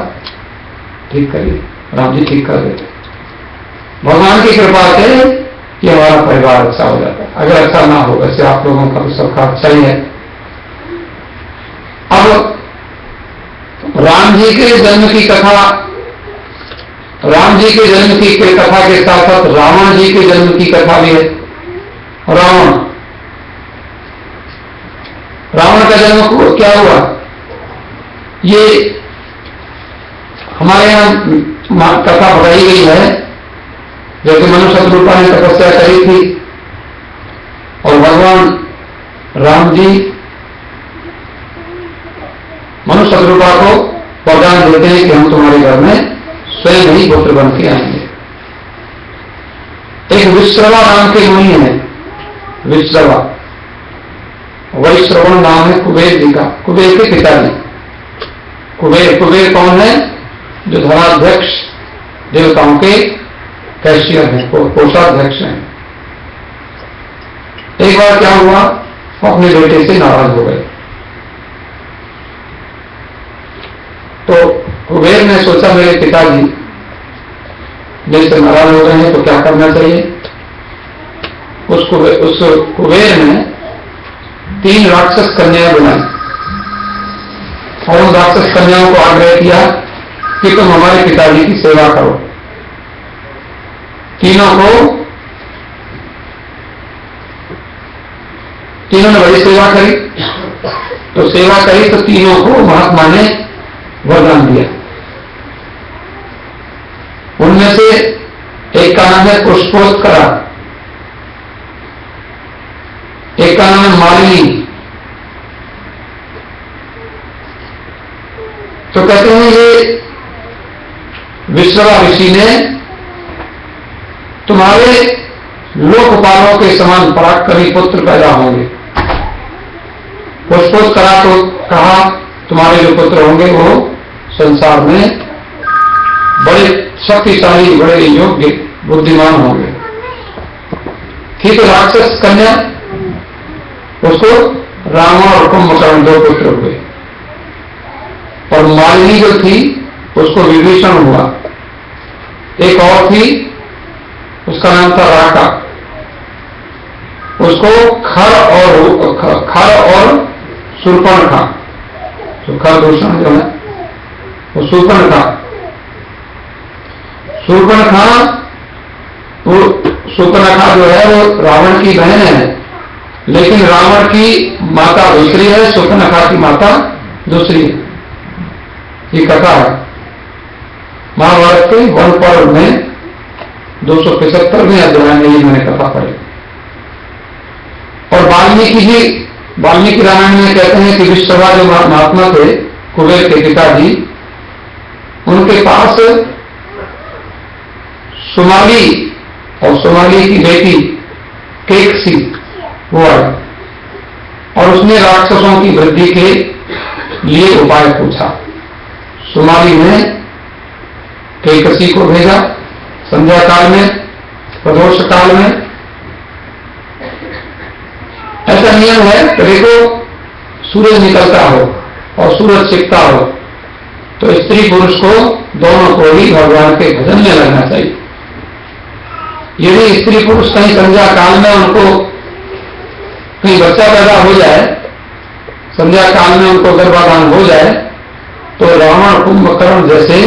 ठीक करिए, राम जी ठीक कर देते। भगवान की कृपा से कि हमारा परिवार अच्छा हो जाता है। अगर अच्छा ना हो, वैसे आप लोगों का तो सबका अच्छा ही है। अब राम जी के जन्म की कथा, राम जी के जन्म की कथा के साथ साथ रावण जी के जन्म की कथा भी है। रावण का जन्म क्या हुआ, ये हमारे यहां कथा बताई गई है। जैसे मनुष्य शत्रुपा ने तपस्या करी थी और भगवान राम जी मनुष्य शत्रुपा को वरदान देते हैं कि हम तुम्हारे घर में स्वयं ही पुत्र बन के आएंगे। एक विश्रवा नाम के मुनि है, विश्रवा, वैश्रवण नाम है कुबेर जी का, कुबेर के पिताजी। कुबेर कौन है? जो धनाध्यक्ष देवताओं के कैशियर हैं, कोषाध्यक्ष हैं। एक बार क्या हुआ, अपने बेटे से नाराज हो गए। तो कुबेर ने सोचा मेरे पिताजी मेरे से नाराज हो गए हैं तो क्या करना चाहिए। उस कुबेर ने 3 राक्षस कन्याएं बनाई और उन राक्षस कन्याओं को आग्रह किया कि तुम हमारे पिताजी की सेवा करो। तीनों ने बड़ी सेवा करी। तो सेवा करी तो तीनों को महात्मा ने वरदान दिया। उनमें से एक का नाम है पुष्पोत्करा, एक का नाम है मालिनी। तो कहते हैं ये विश्रवा ऋषि ने तुम्हारे लोकपालों के समान पराक्रमी पुत्र पैदा होंगे। पुष्पोत्करा को कहा तुम्हारे जो पुत्र होंगे वो संसार में बड़े शक्तिशाली, बड़े योग्य, बुद्धिमान होंगे। ठीक है, राक्षस कन्या उसको रामा और कुंभकर्ण 2 पुत्र हुए। और मालिनी जो थी उसको विभीषण हुआ। एक और थी, उसका नाम था राका, उसको खर और शूर्पणखा। तो खरदूषण जो है वो शूर्पणखा वो शूर्पणखा जो है वो रावण की बहन है, लेकिन रावण की माता दूसरी है, शूर्पणखा की माता दूसरी है। ये कथा है महाभारत के वन पर्व में 275वें अध्याय में ये मैंने कथा पढ़ी। और वाल्मीकि रामायण में कहते हैं कि विश्रवा जो महात्मा थे, कुबेर के पिताजी, उनके पास सुमाली और सुमाली की बेटी केकसी वो आई और उसने राक्षसों की वृद्धि के लिए उपाय पूछा। सुमाली ने केकसी को भेजा संध्या काल में, प्रदोष काल में। ऐसा नियम है कि देखो सूरज निकलता हो और सूरज छिपता हो तो स्त्री पुरुष को दोनों को ही भगवान के भजन में लगना चाहिए। यदि स्त्री पुरुष कहीं संध्या काल में उनको कहीं बच्चा पैदा हो जाए, संध्या काल में उनको गर्भाधान हो जाए, तो रावण कुंभकर्ण जैसे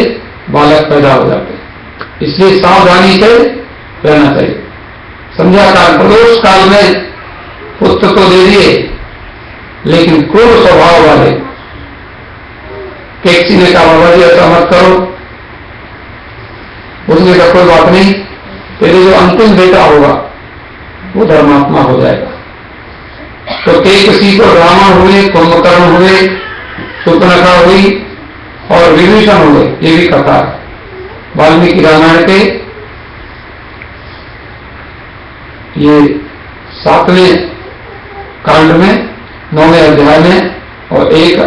बालक पैदा हो जाते। इसलिए सावधानी से रहना चाहिए। संध्या काल प्रदोष काल में पुत्र तो दे दिए, लेकिन क्रूर स्वभाव वाले। केकसी ने कहा बाबा जी ऐसा मत करो। उसने कहा कोई बात नहीं, तेरे जो अंतिम बेटा होगा वो धर्मात्मा हो जाएगा। तो केकसी को रावण हुए, कुंभकर्ण हुए, शूर्पणखा हुई और विभीषण हुए। ये भी कथा है वाल्मीकि रामायण के ये 7वें कांड में 9वें अध्याय में और एक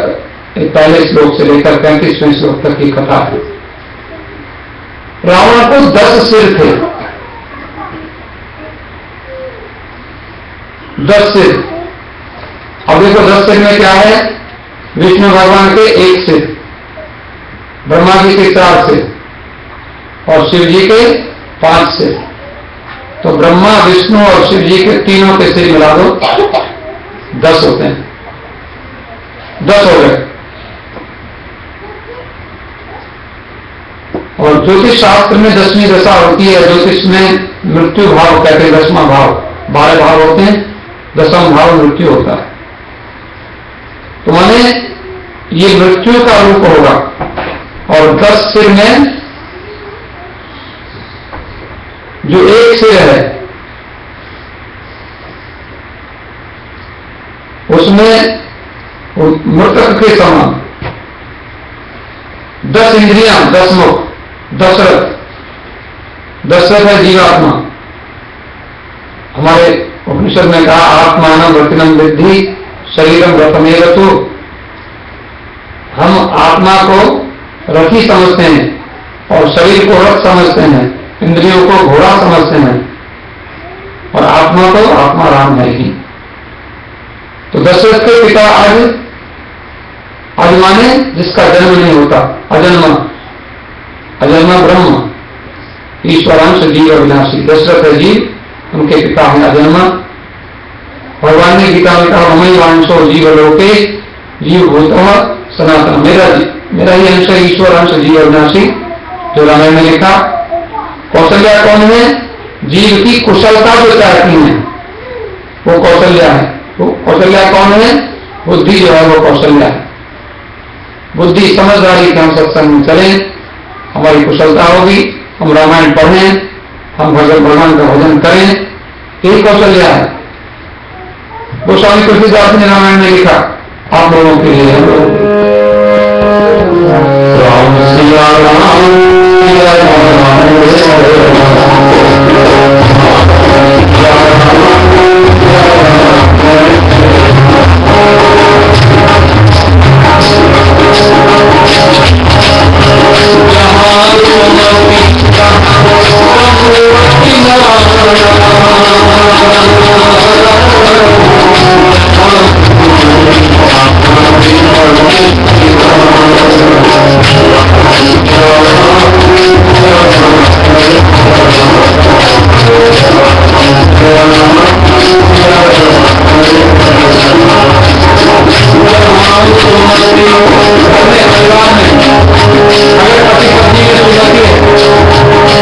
पहले श्लोक से लेकर 35वें श्लोक तक की कथा है। रावण को 10 सिर थे, 10 सिर। अब देखो 10 सिर में क्या है, विष्णु भगवान के 1 सिर, ब्रह्मा जी के 4 सिर और शिव जी के 5 सिर। तो ब्रह्मा विष्णु और शिव जी के तीनों के सिर मिला दो 10 होते हैं, 10 हो गए। और ज्योतिष शास्त्र में 10वीं दशा होती है। ज्योतिष में मृत्यु भाव कहते हैं, 10वां भाव। 12 भाव होते हैं, 10वां भाव मृत्यु होता है। तो माने ये मृत्यु का रूप होगा। और 10 सिर में जो 1 सिर है उसमें मृतक के समान 10 इंद्रियां, 10 मुख, दशरथ है जीवात्मा। हमारे उपनिषद में कहा आत्मानं रतिनं विद्धि शरीरम रथमेव तु। हम आत्मा को रथी समझते हैं और शरीर को रथ समझते हैं, इंद्रियों को घोड़ा समझते हैं और आत्मा तो आत्मा राम है ही। तो दशरथ के पिता आज माने जिसका जन्म नहीं होता, अजन्मा ब्रह्म, ईश्वरांश जीव अविनाशी। दशरथ है जीव, उनके पिता हैं अजन्मा। भगवान ने गीता में कहा ममई वांशो जीव लोके जीव भूतः सनातन। मेरा ही अंश है, ईश्वर अंश जीव अविनाशी, जो रामायण में लिखा। कौशल्या कौन है? जीव की कुशलता जो चाहती है वो कौशल्या है। वो कौशल्या कौन है? बुद्धि जो है वो कौशल्या है। बुद्धि समझदारी के हम सत्संग में चलें, हमारी कुशलता होगी, हम रामायण पढ़ें, हम भगवान का भजन करें, यही कौशल्या है। गोस्वामी तुलसीदास ने रामायण में लिखा आप लोगों के लिए। राम सिया राम सिया परिवार में अगर पति पत्नी में सुनती है,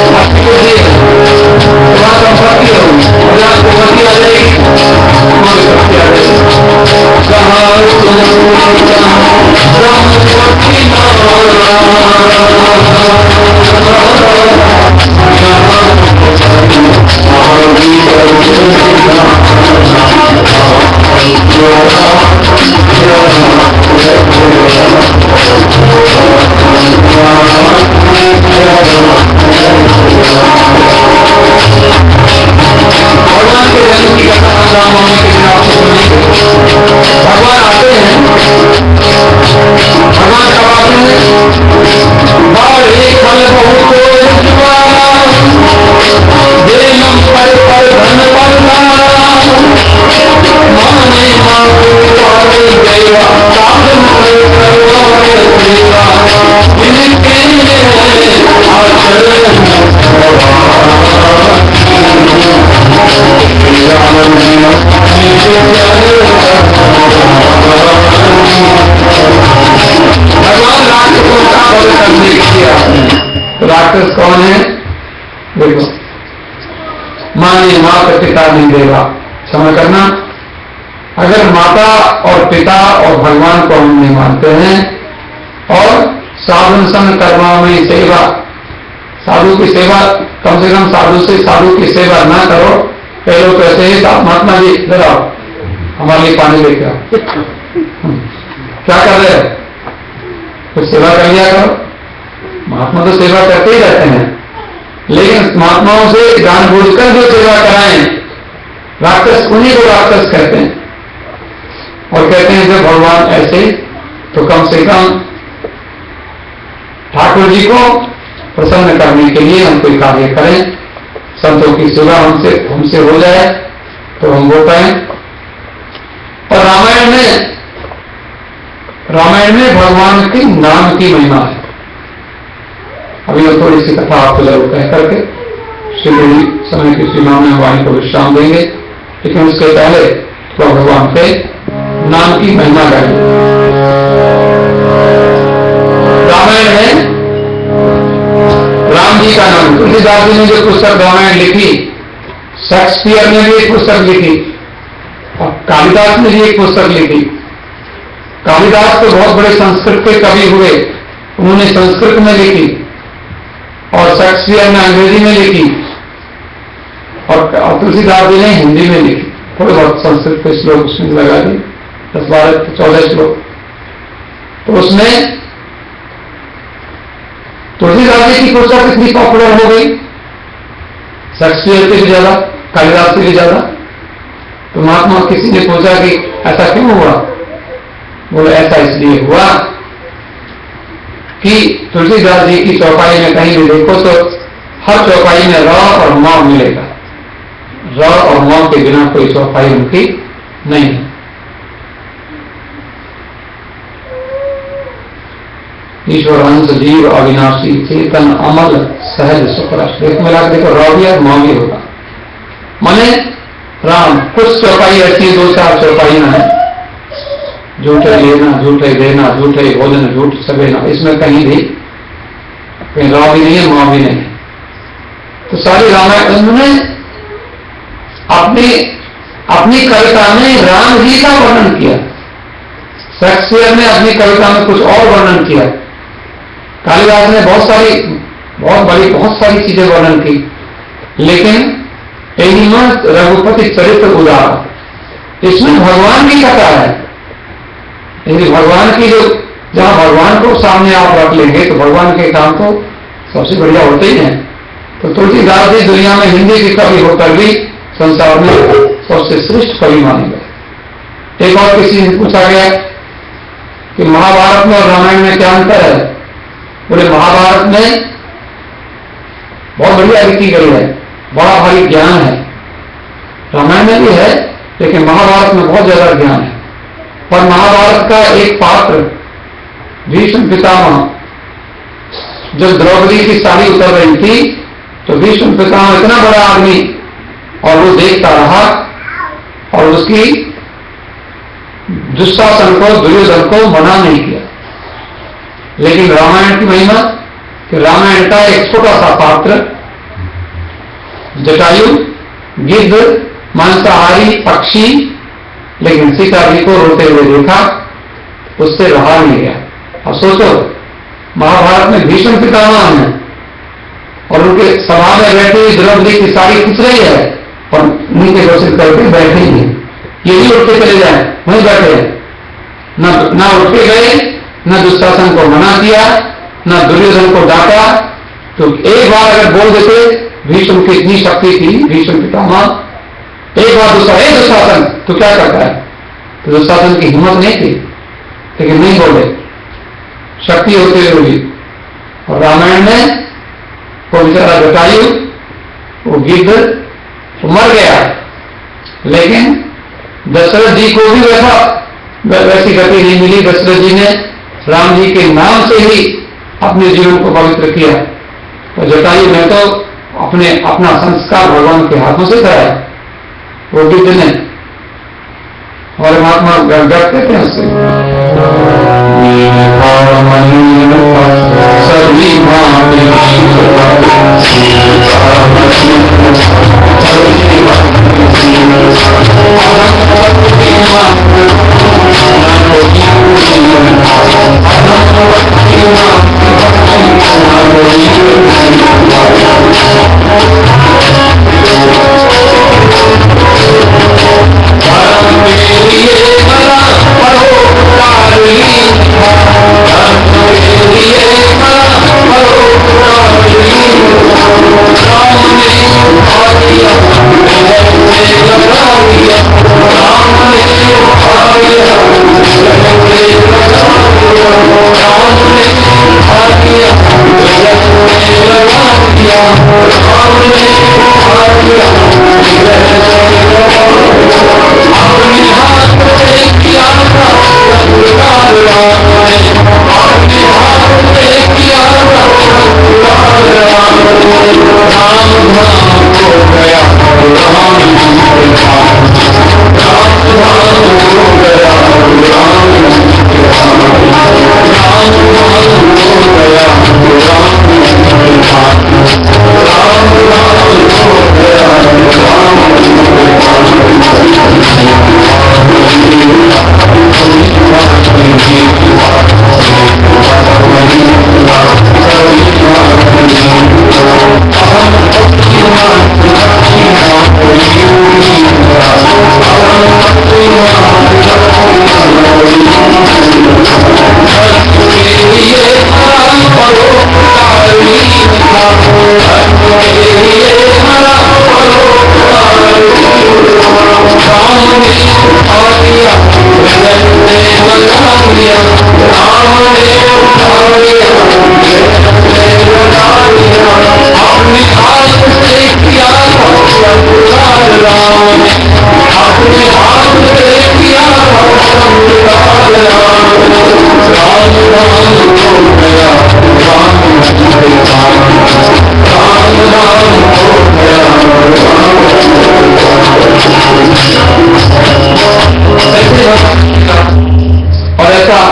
पति को दिए तो वहां संपत्ति होगी, और जहां संपत्ति आ जाएगी वहां विपत्ति आ जाएगी। भगवान के जन्म की कथा राम नवमी के दिन आपको सुनेंगे। भगवान आते हैं, भगवान कब आते हैं? बड़े फल बहुत देनम पर धन पर माने माते पारे गया साधन इनके भगवान राक्षसों का वध करने किया। राक्षस कौन है? देखो, माने माता पिता नहीं देगा। क्षमा करना, अगर माता और पिता और भगवान को हम नहीं मानते हैं और साधन संग कर्मा में सेवा, साधु की सेवा, कम से कम साधु की सेवा ना करो। कई लोग कहते हैं महात्मा जी जरा हमारे लिए पानी लेके आओ। क्या कर रहे हो? कुछ सेवा कर लिया करो। महात्मा तो सेवा करते ही रहते हैं, लेकिन महात्माओं से जानबूझकर जो सेवा कराएं, राक्षस उन्हीं को राक्षस कहते हैं। और कहते हैं जब भगवान ऐसे, तो कम से कम ठाकुर जी को प्रसन्न करने के लिए हम कोई कार्य करें, संतों की सेवा हमसे हो जाए तो हम वो करें। और रामायण में भगवान के नाम की महिमा है। अभी हम थोड़ी सी कथा आपको जरूर कह करके श्री समय की सीमा में वाणी को विश्राम देंगे, लेकिन उसके पहले तो भगवान के नाम की महिमा गाएंगे। रामायण में राम जी का नाम, तुलसीदास जी ने जो पुस्तक रामायण लिखी, शेक्सपियर ने भी एक पुस्तक लिखी और कालिदास ने भी एक पुस्तक लिखी। कालिदास तो बहुत बड़े संस्कृत के कवि हुए, उन्होंने संस्कृत में लिखी, और शेक्सपियर ने अंग्रेजी में लिखी, और तुलसीदास जी ने हिंदी में लिखी। थोड़े बहुत संस्कृत के श्लोक उसमें लगा दिए, 10, 12, 14 श्लोक। तो उसमें तुलसीदास जी की पुस्तक इतनी पॉपुलर हो गई, शेक्सपियर से भी ज्यादा, कालिदास से भी ज्यादा। तो महात्मा किसी ने पूछा कि ऐसा क्यों हुआ? बोले ऐसा इसलिए हुआ कि तुलसीदास जी की चौपाई में कहीं भी देखो तो हर चौपाई में र और म मिलेगा। र और म के बिना कोई चौपाई उनकी नहीं है। ईश्वर अंश जीव अविनाशी चेतन अमल सहज सुप्रश, देखो मिला के देखो, र भी और म भी होगा। माने राम, कुछ चौपाई ऐसी 2-4 चौपाई में है, झूठे लेना, झूठे देना, झूठे भोजन, झूठ सवेना, इसमें कहीं भी कहीं रा भी नहीं है, मां भी नहीं है। तो सारी रामायण उन्होंने अपनी कविता में राम जी का वर्णन किया। शेक्सपियर ने अपनी कविता में कुछ और वर्णन किया। कालिदास ने बहुत सारी चीजें वर्णन की, लेकिन रघुपति चरित्र उदार, इसमें भगवान की कथा है। यदि भगवान की जहां भगवान को सामने आप रख लेंगे तो भगवान के काम तो सबसे बढ़िया होते ही हैं। तो तुलसीदास जी दुनिया में हिंदी के कवि होकर भी संसार में सबसे श्रेष्ठ कवि माने गए। एक और किसी से पूछा गया कि महाभारत में और रामायण में क्या अंतर है? बोले महाभारत में बहुत बढ़िया लिखी गई है, बड़ा भारी ज्ञान है। रामायण में भी है, लेकिन महाभारत में बहुत ज्यादा ज्ञान है। और महाभारत का एक पात्र भीष्म पितामह, जब द्रौपदी की साड़ी उतर रही थी तो भीष्म पितामह इतना बड़ा आदमी, और वो देखता रहा और उसकी दुशासन को, दुर्योधन को मना नहीं किया। लेकिन रामायण की महिमा कि रामायण का एक छोटा सा पात्र जटायु, गिद्ध, मांसाहारी पक्षी, लेकिन सीता जी को रोते हुए देखा, उससे रहा नहीं गया। अब सोचो, महाभारत में भीष्म पितामह है और उनके सभा में बैठे द्रौपदी की साड़ी खींच रही है और नीचे घोषित करके बैठे ही हैं। ये भी उठ के चले जाए, वहीं बैठे हैं, ना उठ के गए, न दुशासन को मना किया, न दुर्योधन को डांटा। तो एक बार अगर बोल देते, भीष्म की इतनी शक्ति थी, भीष्म पितामह, एक बार दुशासन तो क्या करता है, तो दुशासन की हिम्मत नहीं थी, लेकिन नहीं बोले, शक्ति होते हुए भी। और रामायण में वो बेचारा जटायु, वो गिद्ध मर गया, लेकिन दशरथ जी को भी वैसी गति नहीं मिली। दशरथ जी ने राम जी के नाम से ही अपने जीवन को पवित्र किया, और जटायु ने तो अपना संस्कार भगवान के हाथों से कराया, वो गिद्ध ने। और महात्मा व्यक्त कहते हैं उससे,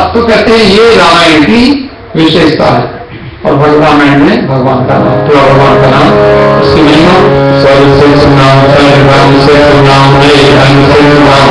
तो कहते हैं ये रामायण की विशेषता है। और रामायण में भगवान का नाम, पूरा भगवान का नाम, उसकी महिमा, सर्वश्रेष्ठ नाम, सर्वश्रेष्ठ नाम है, सर्वश्रेष्ठ नाम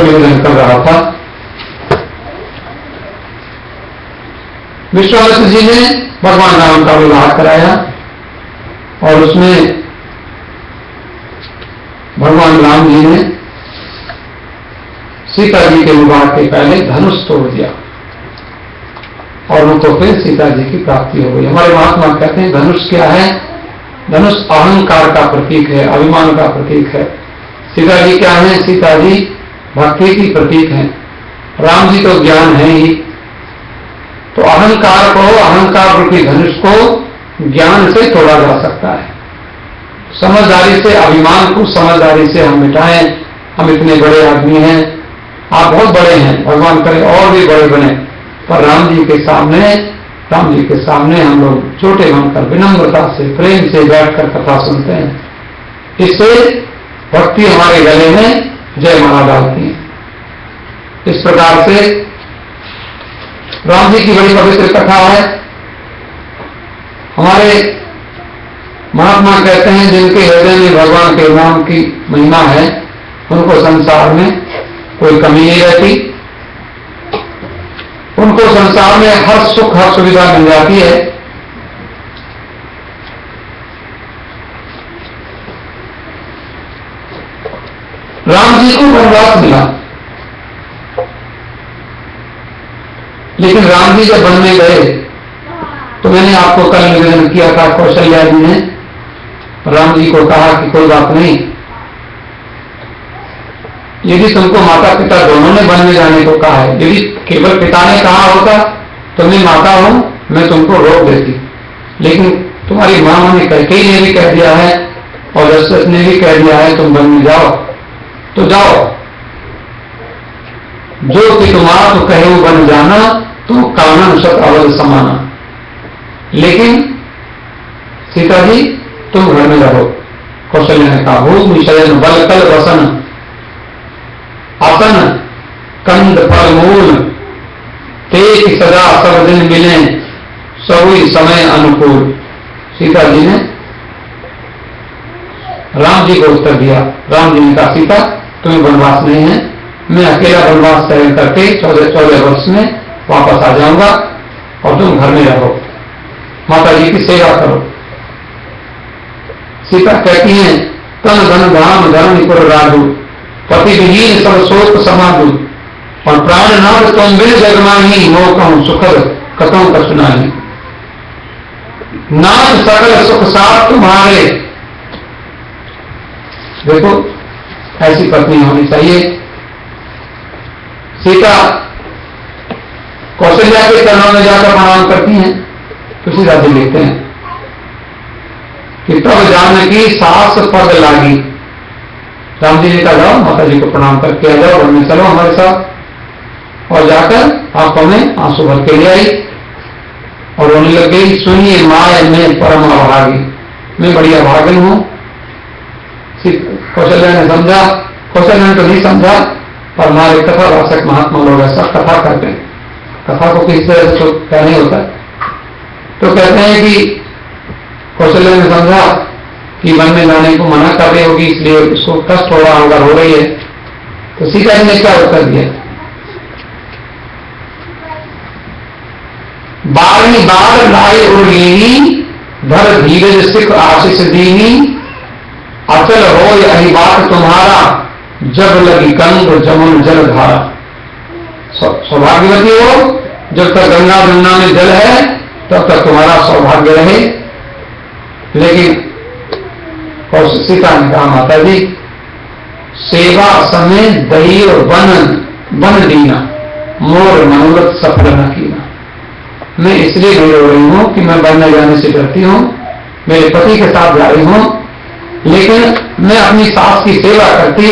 निवेदन कर रहा था। विश्वामित्र जी ने भगवान राम का विवाह कराया और उसमें भगवान राम जी ने सीता जी के विवाह के पहले धनुष तोड़ दिया और उनको फिर सीता जी की प्राप्ति हो गई। हमारे महात्मा कहते हैं धनुष क्या है? धनुष अहंकार का प्रतीक है, अभिमान का प्रतीक है। सीता जी क्या है? सीता जी भक्ति की प्रतीक है। राम जी तो ज्ञान है ही, तो अहंकार को, अहंकार रूपी धनुष को ज्ञान से तोड़ा जा सकता है। समझदारी से, अभिमान को समझदारी से हम मिटाएं। हम इतने बड़े आदमी हैं, आप बहुत बड़े हैं, भगवान करे और भी बड़े बने, पर राम जी के सामने हम लोग छोटे बनकर विनम्रता से, प्रेम से बैठकर कथा सुनते हैं। इससे भक्ति हमारे गले में जय माला डालती है। इस प्रकार से राम जी की बड़ी पवित्र कथा है। हमारे महात्मा कहते हैं जिनके हृदय में भगवान के नाम की महिमा है, उनको संसार में कोई कमी नहीं रहती, उनको संसार में हर सुख, हर सुविधा मिल जाती है। राम जी को वनवास मिला, लेकिन राम जी जब वन में गए तो मैंने आपको कल निवेदन किया था, कौशल्या जी ने राम जी को कहा कि कोई बात नहीं, यदि तुमको माता पिता दोनों ने वन में जाने को कहा है, यदि केवल पिता ने कहा होता तो मैं माता हूं, मैं तुमको रोक देती, लेकिन तुम्हारी मां ने कैकेयी ने भी कह दिया है और दशरथ ने भी कह दिया है तुम वन में जाओ, तो जाओ। जो कि तुम्हारा तो कहे वो बन जाना, तो कानन सत अवध समाना। लेकिन सीता जी तुम घर में रहो। कौशल्या ने कहा भूमि शयन बल कल वसन आसन कंद फल मूल तेज सदा सब दिन मिले सभी समय अनुकूल। सीता जी ने राम जी को उत्तर दिया। राम जी ने कहा सीता तुम्हें वनवास नहीं है, मैं अकेला वनवास तय करके 14 वर्ष में वापस आ जाऊंगा और तुम घर में रहो, माता जी की सेवा करो। सीता कहती हैं, तन धन धाम धर्म पुर राजू, पति विहीन सब शोक समाधु, और प्राणनाथ तुम बिन जगमाही, मोह कहूं सुखद कतों कसुनाही। नाथ सकल सुख साथ तुम्हारे। देखो ऐसी पत्नी होनी चाहिए। सीता कौशल्या के चरणों में जाकर प्रणाम करती हैं। तुलसीदास जी लिखते हैं कि तब जानकी सास पद लागी। राम जी ने कहा, जाओ माता जी को प्रणाम करके आ जाओ, वन में चलो हमारे साथ। और जाकर आंखों में आंसू भर के ले आई और रोने लग गई। सुनिए माय में परम अभागी, मैं बड़ी अभागन हूं। कौशल्या ने समझा, कौशल्या ने तो नहीं समझा, पर हमारे कथावाचक महात्मा लोग ऐसा कथा करते हैं। कथा को किस तरह से कहने होता है, तो कहते हैं कि कौशल्या ने समझा कि वन में जाने को मना कर रही होगी, इसलिए उसको कष्ट हो रहा होगा, रो रही है। तो सीता जी ने क्या उत्तर दिया, बारी बार लाए उर्लीनी, धर धीरज सिख आशीष दीनी, अचल हो यही बात तुम्हारा, जब लगी कंग जमुन जल धारा। सौभाग्यवती हो, जब तक गंगा जमुना में जल है तब तक तुम्हारा सौभाग्य रहे। लेकिन सीता ने कहा, माता जी सेवा समय दही और बन दीना, मोर मनोरथ सफल न कीना। मैं इसलिए नहीं रो रही हूं कि मैं वन में जाने से डरती हूं, मेरे पति के साथ जा रही हूं, लेकिन मैं अपनी सास की सेवा करती,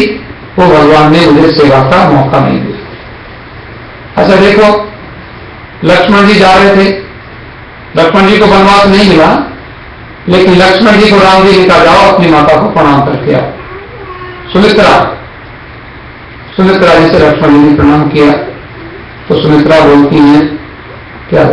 वो भगवान ने मुझे सेवा का मौका नहीं दिया। अच्छा देखो, लक्ष्मण जी जा रहे थे, लक्ष्मण जी को वनवास नहीं मिला, लेकिन लक्ष्मण जी को राम जी ने कहा, जाओ अपनी माता को प्रणाम करके आओ। सुमित्रा जी से लक्ष्मण जी ने प्रणाम किया तो सुमित्रा बोलती हैं, क्या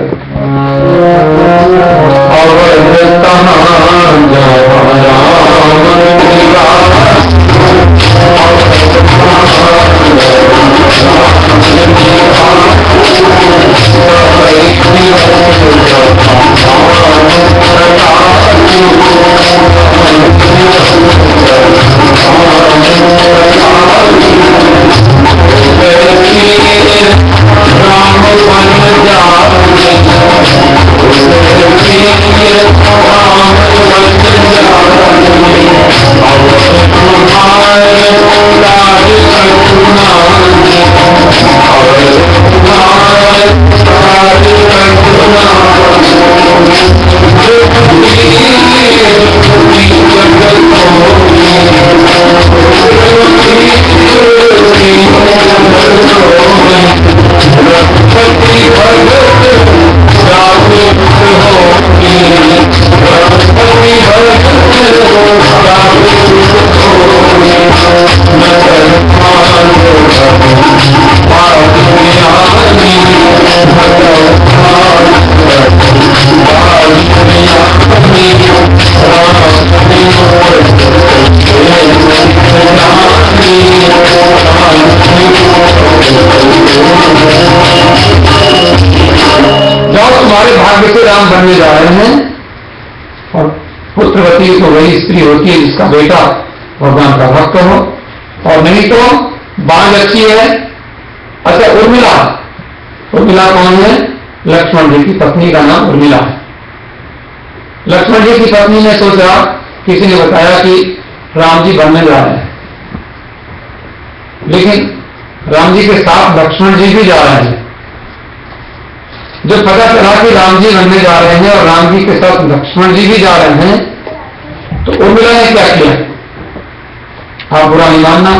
राम बनने जा रहे हैं, और पुत्रवती तो वही स्त्री होती है जिसका बेटा भगवान का भक्त हो, और नहीं तो बांझ अच्छी है। अच्छा उर्मिला, उर्मिला कौन है? लक्ष्मण जी की पत्नी का नाम उर्मिला है। लक्ष्मण जी की पत्नी ने सोचा, किसी ने बताया कि राम जी बनने जा रहे हैं, लेकिन राम जी के साथ लक्ष्मण जी भी जा रहे हैं। जब पता चला कि राम जी बनने जा रहे हैं और राम जी के साथ लक्ष्मण जी भी जा रहे हैं, तो उर्मिला ने क्या किया? आप बुरा नहीं मानना,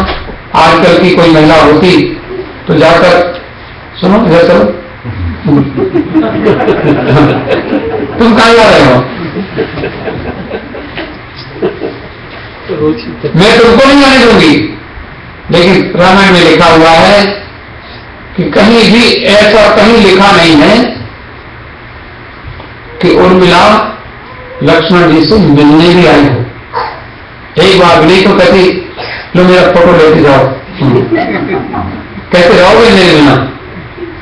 आजकल की कोई महिला होती तो जाकर, सुनो इधर चलो, तुम कहां जा रहे हो? मैं तुमको नहीं आने दूंगी। लेकिन रामायण में लिखा हुआ है कि कहीं भी ऐसा कहीं लिखा नहीं है कि उर्मिला लक्ष्मण जी से मिलने भी आई हो। एक बार नहीं तो कहती, लो मेरा फोटो लेके जाओ। कैसे रहोगे मेरे बिना,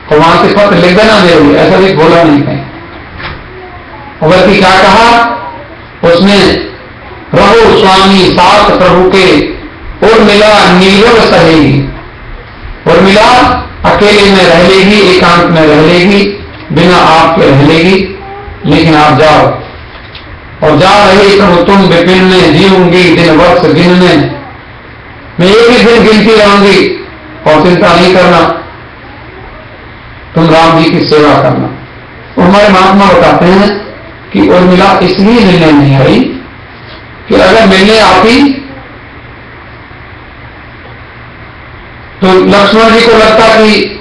और वहां से पत्र लिख देना जरूरी, ऐसा भी बोला नहीं कहीं। और बल्कि क्या कहा उसने, रहो स्वामी साथ प्रभु के, उर्मिला नीरव सहेगी। उर्मिला अकेले में रह लेगी, एकांत में रह लेगी, बिना आपके रह लेगी, लेकिन आप जाओ। और जा रहे प्रभु तुम विपिन में, जीऊंगी दिन वर्ष गिनने, मैं एक ही दिन गिनती रहूंगी, और चिंता नहीं करना, तुम राम जी की सेवा करना। तो हमारे महात्मा बताते हैं कि उर्मिला इसलिए मिलने नहीं आई कि अगर मिलने आती तो लक्ष्मण जी को लगता कि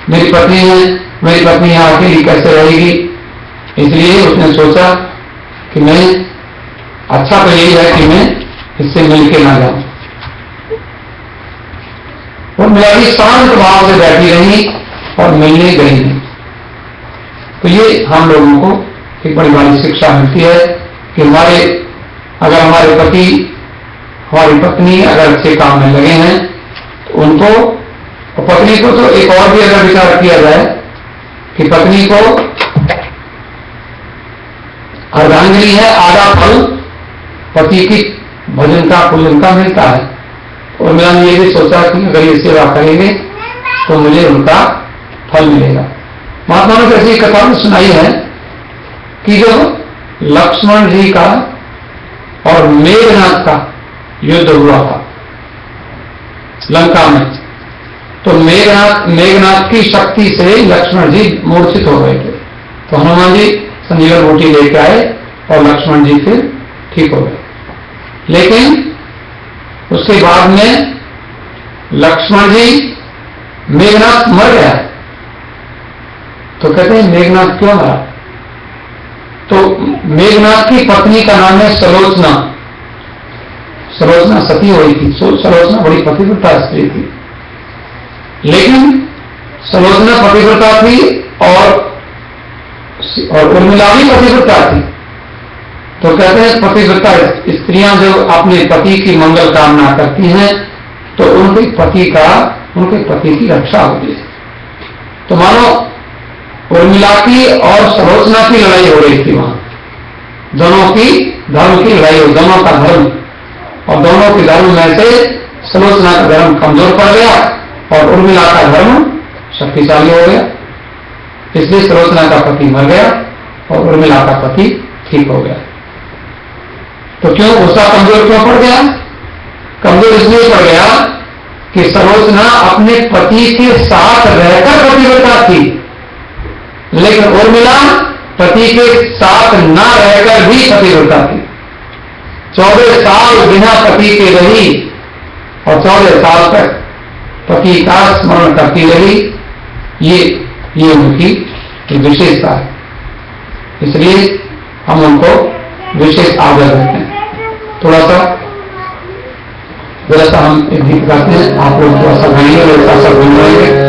मेरी पत्नी है, मेरी पत्नी यहां अकेली कैसे रहेगी, इसलिए उसने सोचा कि मैं, अच्छा तो यही है कि मैं इससे मिलके ना जाऊं। उर्मिला भी शांत भाव से बैठी रही और मिलने गई नहीं। तो ये हम लोगों को एक बड़ी बड़ी शिक्षा मिलती है कि अगर हमारे पति, हमारी पत्नी अगर अच्छे काम में लगे हैं तो उनको, और पत्नी को तो एक और भी अगर विचार किया जाए कि पत्नी को अर्धांगिनी है, आधा फल पति की भजन का पूजन का मिलता है। और मैंने ये भी सोचा कि अगर ये सेवा करेंगे तो मुझे उनका फल मिलेगा। महात्मा ने ऐसी कथा में सुनाई है कि जो लक्ष्मण जी का और मेघनाथ का युद्ध हुआ था लंका में, तो मेघनाथ की शक्ति से लक्ष्मण जी मूर्छित हो गए थे। तो हनुमान जी संजीवन बूटी लेके आए और लक्ष्मण जी फिर ठीक हो गए। लेकिन उसके बाद में लक्ष्मण जी, मेघनाथ मर गया। तो कहते हैं मेघनाथ क्यों मरा? तो मेघनाथ की पत्नी का नाम है सलोचना। सलोचना सती हुई थी। सलोचना बड़ी पतिव्रता स्त्री थी, लेकिन सलोचना पतिव्रता थी और उर्मिला भी पतिव्रता थी। तो कहते हैं पतिव्रता स्त्रियां जो अपने पति की मंगल कामना करती हैं तो उनके पति की रक्षा होती है। तो मानो उर्मिला की और सलोचना की लड़ाई हो रही थी वहां, दोनों की धर्म की लड़ाई हो, दोनों का धर्म, और दोनों के धर्म में से सलोचना का धर्म कमजोर पड़ गया और उर्मिला का धर्म शक्तिशाली हो गया। इसलिए सलोचना का पति मर गया और उर्मिला का पति ठीक हो गया। तो क्यों उसका कमजोर क्यों पड़ गया? कमजोर इसलिए पड़ गया कि सलोचना अपने पति के साथ रहकर पतिव्रता थी, लेकिन उर्मिला पति के साथ न रहकर भी पतिव्रता थी। 14 साल बिना पति के रही और 14 साल तक पति का स्मरण करती रही। ये उनकी विशेषता है, इसलिए हम उनको विशेष आदर देते हैं। थोड़ा सा जरा सा हम एक गीत गाते हैं, आप लोग थोड़ा सा गाइए और ऐसा सा घूम रहेंगे।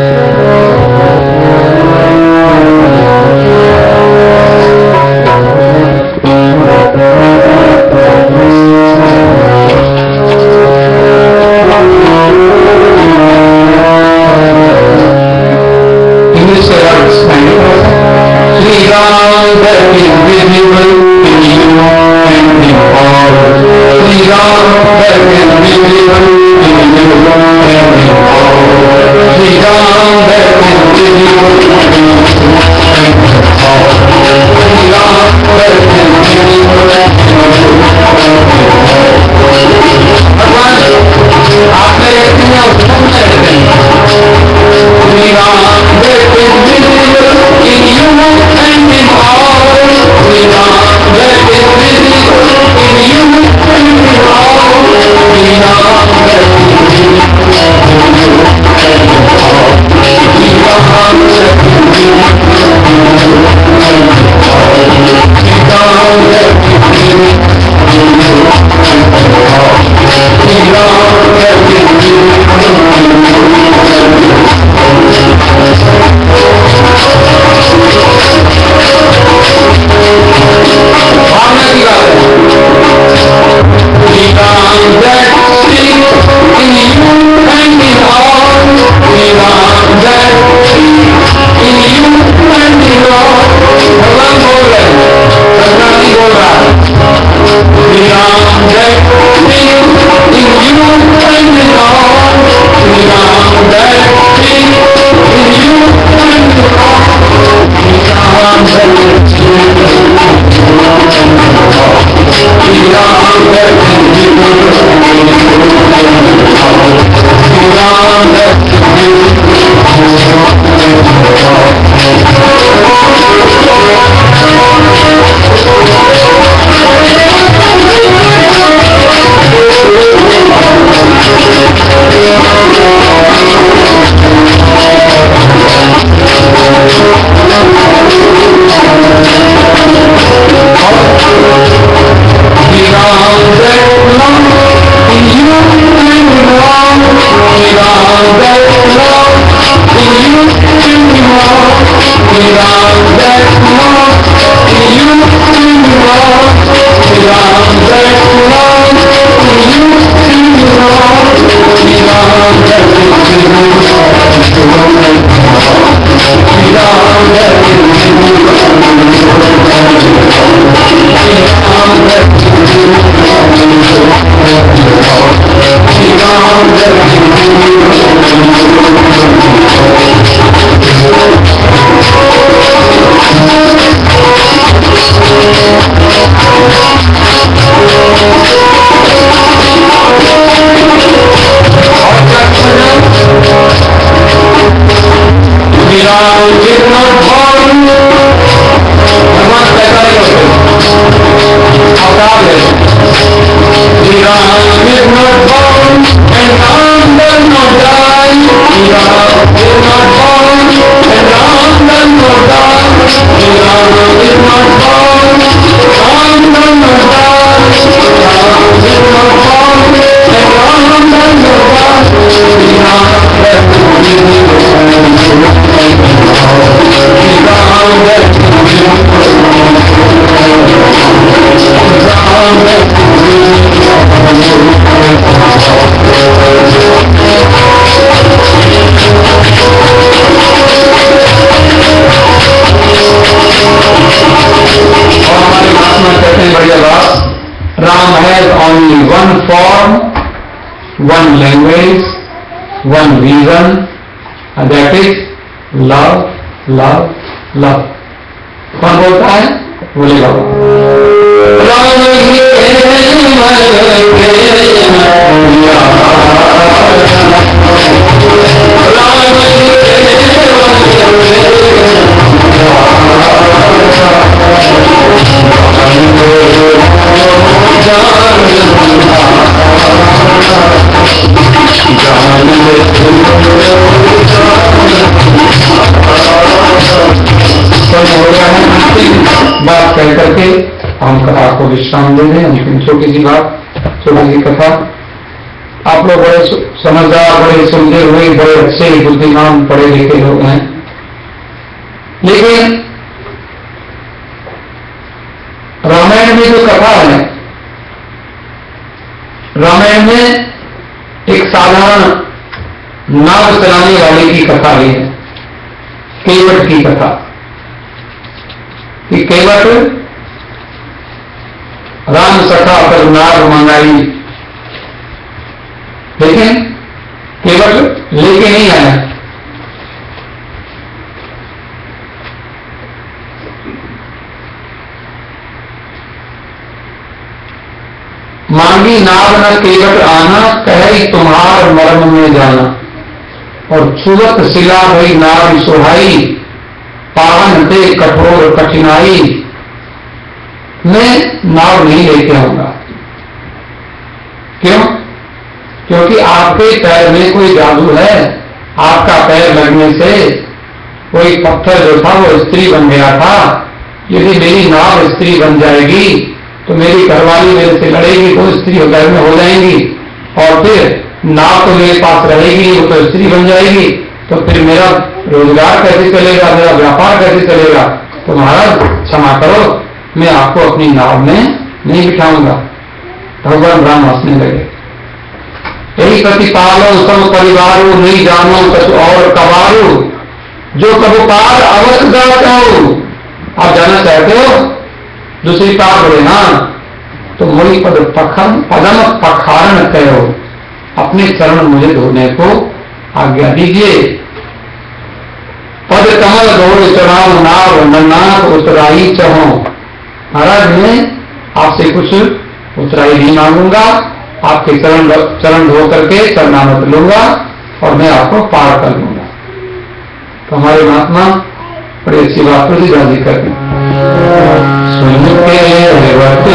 one language, one reason, and that is love, love, love. कौन बोलता है? बोलेगा बात कह करके हम कथा को विश्राम दे दें। अंतिम छोटी सी बात, छोटी सी कथा। आप लोग बड़े समझदार, बड़े सुलझे हुए, बड़े अच्छे बुद्धिमान पढ़े लिखे लोग हैं, लेकिन रामायण में जो कथा है, रामायण में एक साधारण नाव चलाने वाले की कथा है, केवट की कथा। कि केवट राम सखा पर नाव मंगाई, लेकिन केवट लेके नहीं आया। मांगी नाव न केवट आना, कहे तुम्हार मर्म में जाना। और छुवत शिला भई नाव सुहाई, पावन थे कठोर कठिनाई। मैं नाव नहीं लेके आऊंगा। क्यों? क्योंकि आपके पैर में कोई जादू है। आपका पैर लगने से कोई पत्थर जो था वो स्त्री बन गया था। यदि मेरी नाव स्त्री बन जाएगी तो मेरी घरवाली मेरे से लड़ेगी तो स्त्री घर में हो जाएंगी, और फिर नाव तो मेरे पास रहेगी, वो तो स्त्री बन जाएगी। तो फिर मेरा रोजगार कैसे चलेगा, मेरा व्यापार कैसे चलेगा? तो महाराज क्षमा करो, मैं आपको अपनी नाव में नहीं बिठाऊंगा। भगवान राम हंसने लगे। यही प्रतिपालो सब परिवारों, नहीं जानो कछु और कबारू, जो कबू पार अवश्य जाते हो। आप जाना चाहते हो दूसरी पार बोले ना, तो मोरी पदम पखारण कहो, अपने चरण मुझे धोने को आज्ञा दीजिए। पद कमल गौर चढ़ाओ, नाव नन्नाथ उतराई चहो। महाराज मैं आपसे कुछ उतराई नहीं मांगूंगा, आपके चरण धो करके चरणामृत लूंगा और मैं आपको पार कर लूंगा। तो हमारे महात्मा बड़ी अच्छी बात को राजी कर दी। सुन के वटते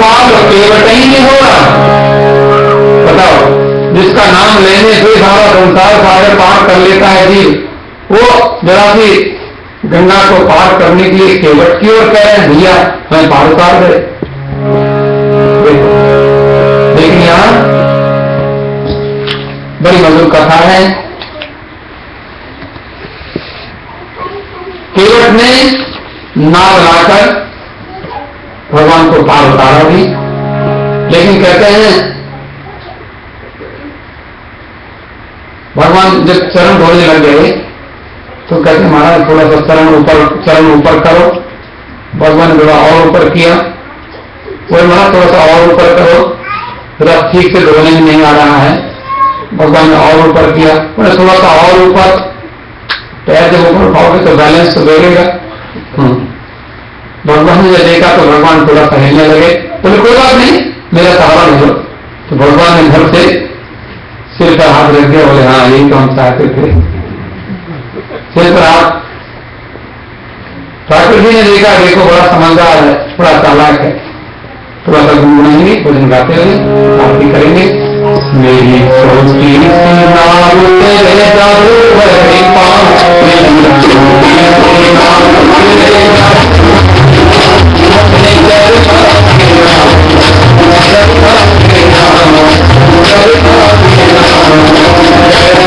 पाप केवट ही नहीं हो रहा। बताओ, जिसका नाम लेने से सारा संसार सागर पार कर लेता है जीव, वो जरा सी गंगा को पार करने के लिए केवट की ओर कह रहे हैं भैया मैं पार उतार दे। लेकिन यहां बड़ी मधुर कथा है। केवट ने नाव लाकर भगवान को पार उतारा भी, लेकिन कहते हैं भगवान जब चरण धोने लग गए तो कहते महाराज थोड़ा सा चरण ऊपर करो। भगवान ने और ऊपर किया, वो महाराज थोड़ा सा और ऊपर करो, रथ ठीक से धोने में नहीं आ रहा है। भगवान ने और ऊपर किया, मैंने थोड़ा सा और ऊपर, पैर जब ऊपर उठाओगे तो बैलेंस तो बिगड़ेगा। भगवान ने जब देखा तो भगवान थोड़ा सा हिलने लगे, बोले कोई बात नहीं मेरा सहारा ले लो। तो भगवान ने घर से सिर पर हाथ रख दिया, बोले हाँ यही तो हम चाहते थे। सिर पर हाथ, ठाकुर जी ने देखा देखो बड़ा समझदार है, बड़ा चालाक है, थोड़ा सा गुनगुनाएंगे, भोजन गाते हुए आरती करेंगे। मेरी छोटी सी नाव तेरे जादू भरे पाँव, मेरी छोटी सी नाव तेरे जादू अपने चरखा के नाम, चरखा के नाम, चरखा के नाम,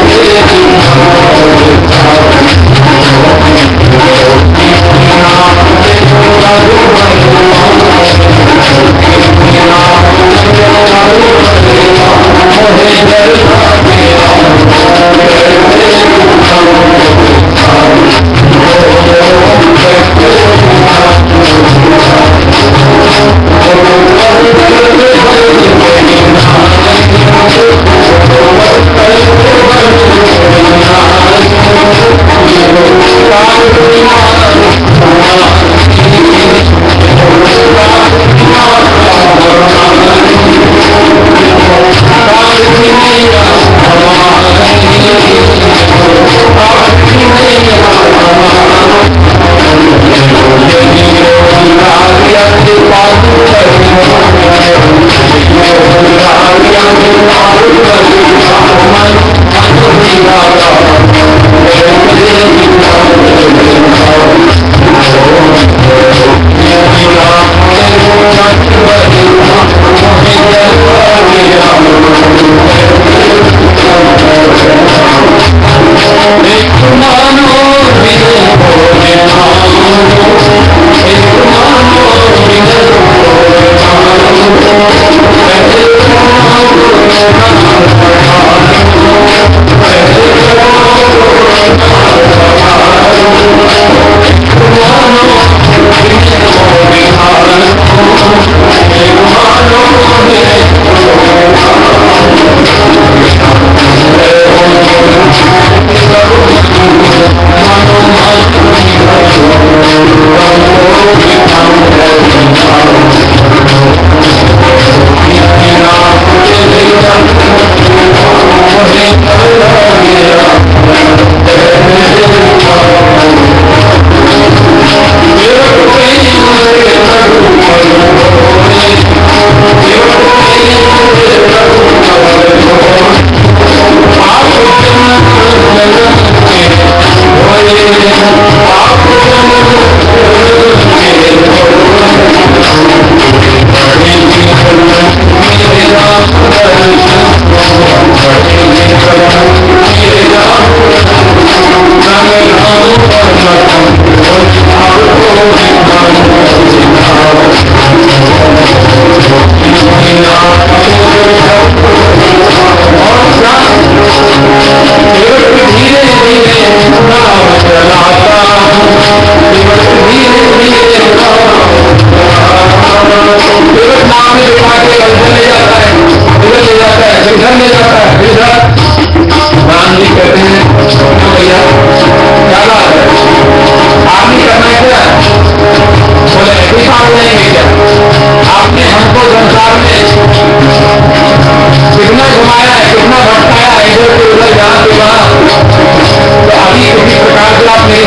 तेरी मेरी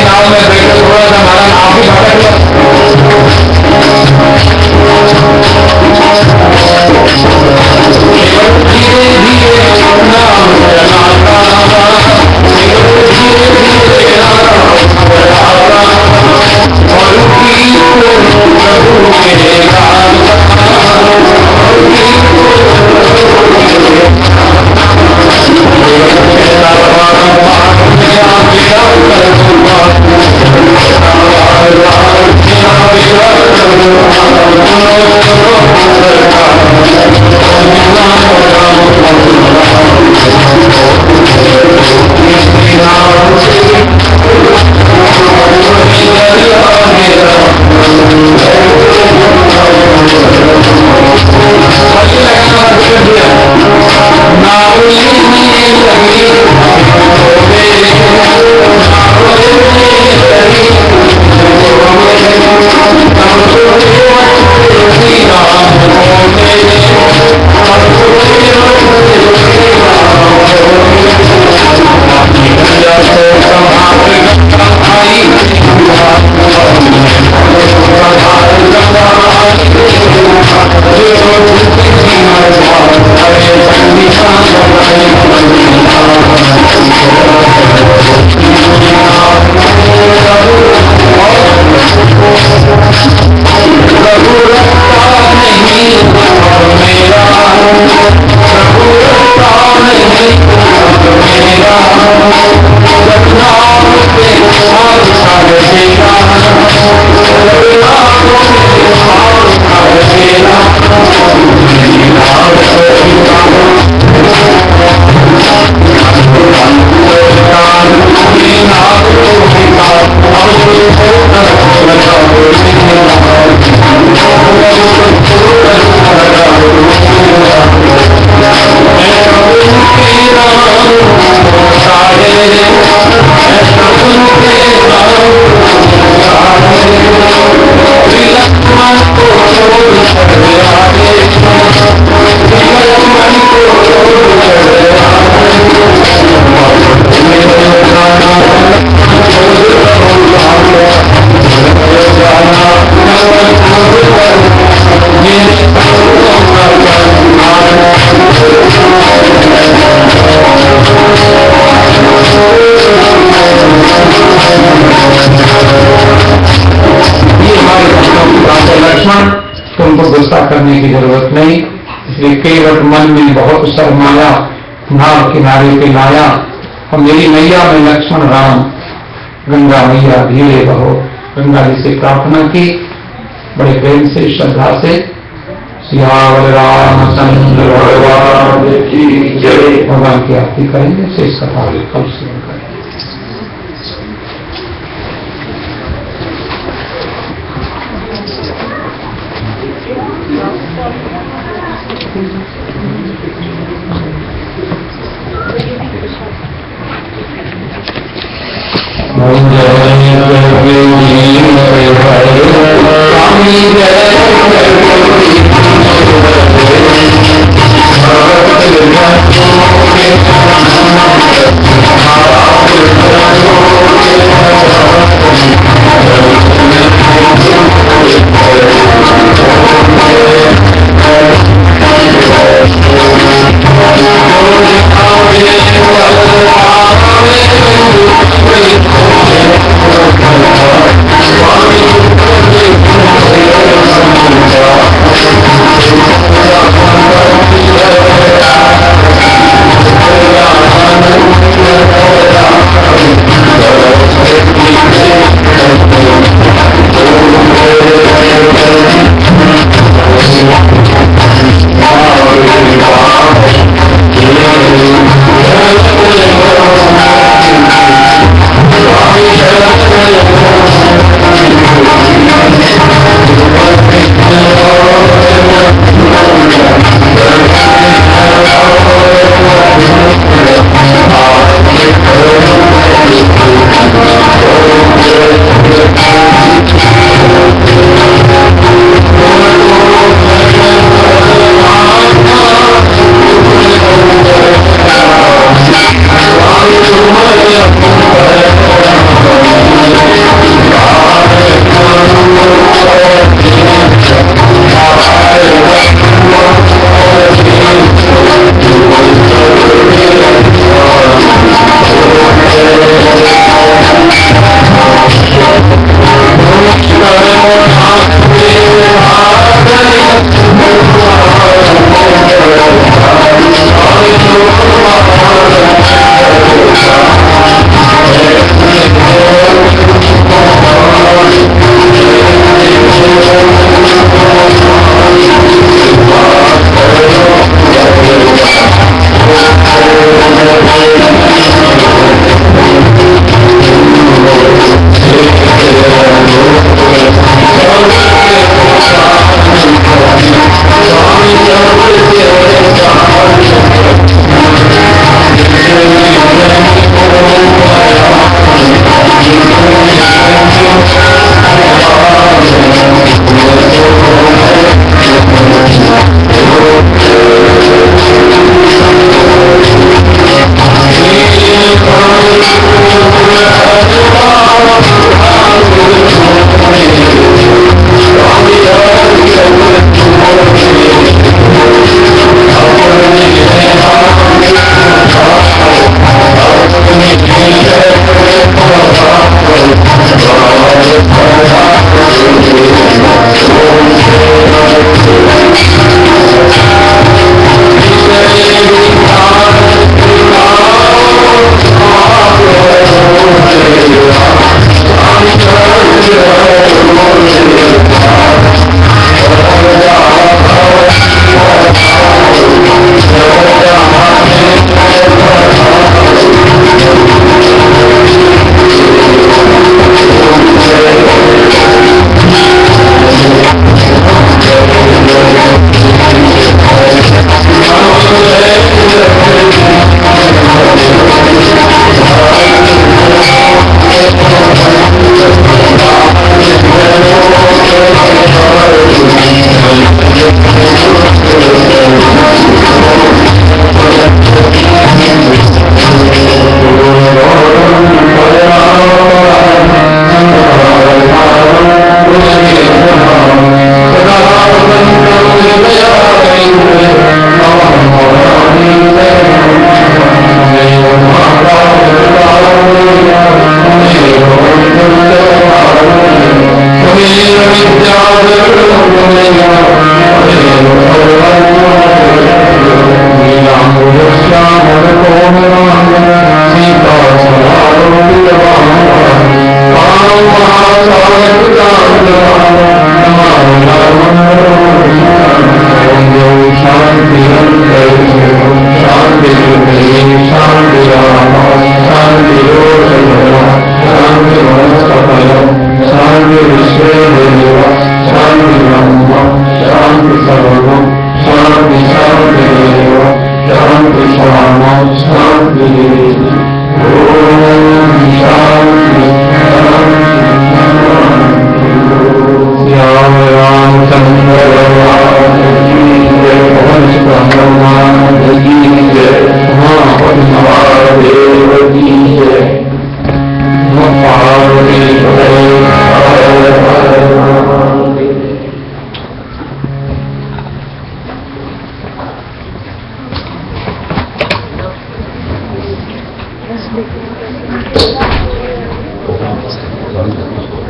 नाव तुमको गुस्सा करने की जरूरत नहीं, इसलिए केवट मन में बहुत शर्माया, नाव किनारे पे लाया और मेरी मैया में लक्ष्मण राम, गंगा मैया धीरे बहो, गंगा जी से प्रार्थना की बड़े प्रेम से श्रद्धा से। सियावर रामचंद्र भगवान की जय। भगवान की आरती करेंगे, शेष कथा कल शुरू करेंगे।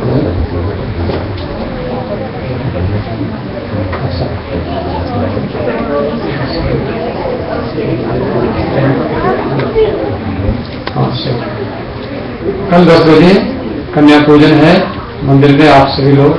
अच्छा, हाँ सर, कल 10 बजे कन्या पूजन है मंदिर में, आप सभी लोग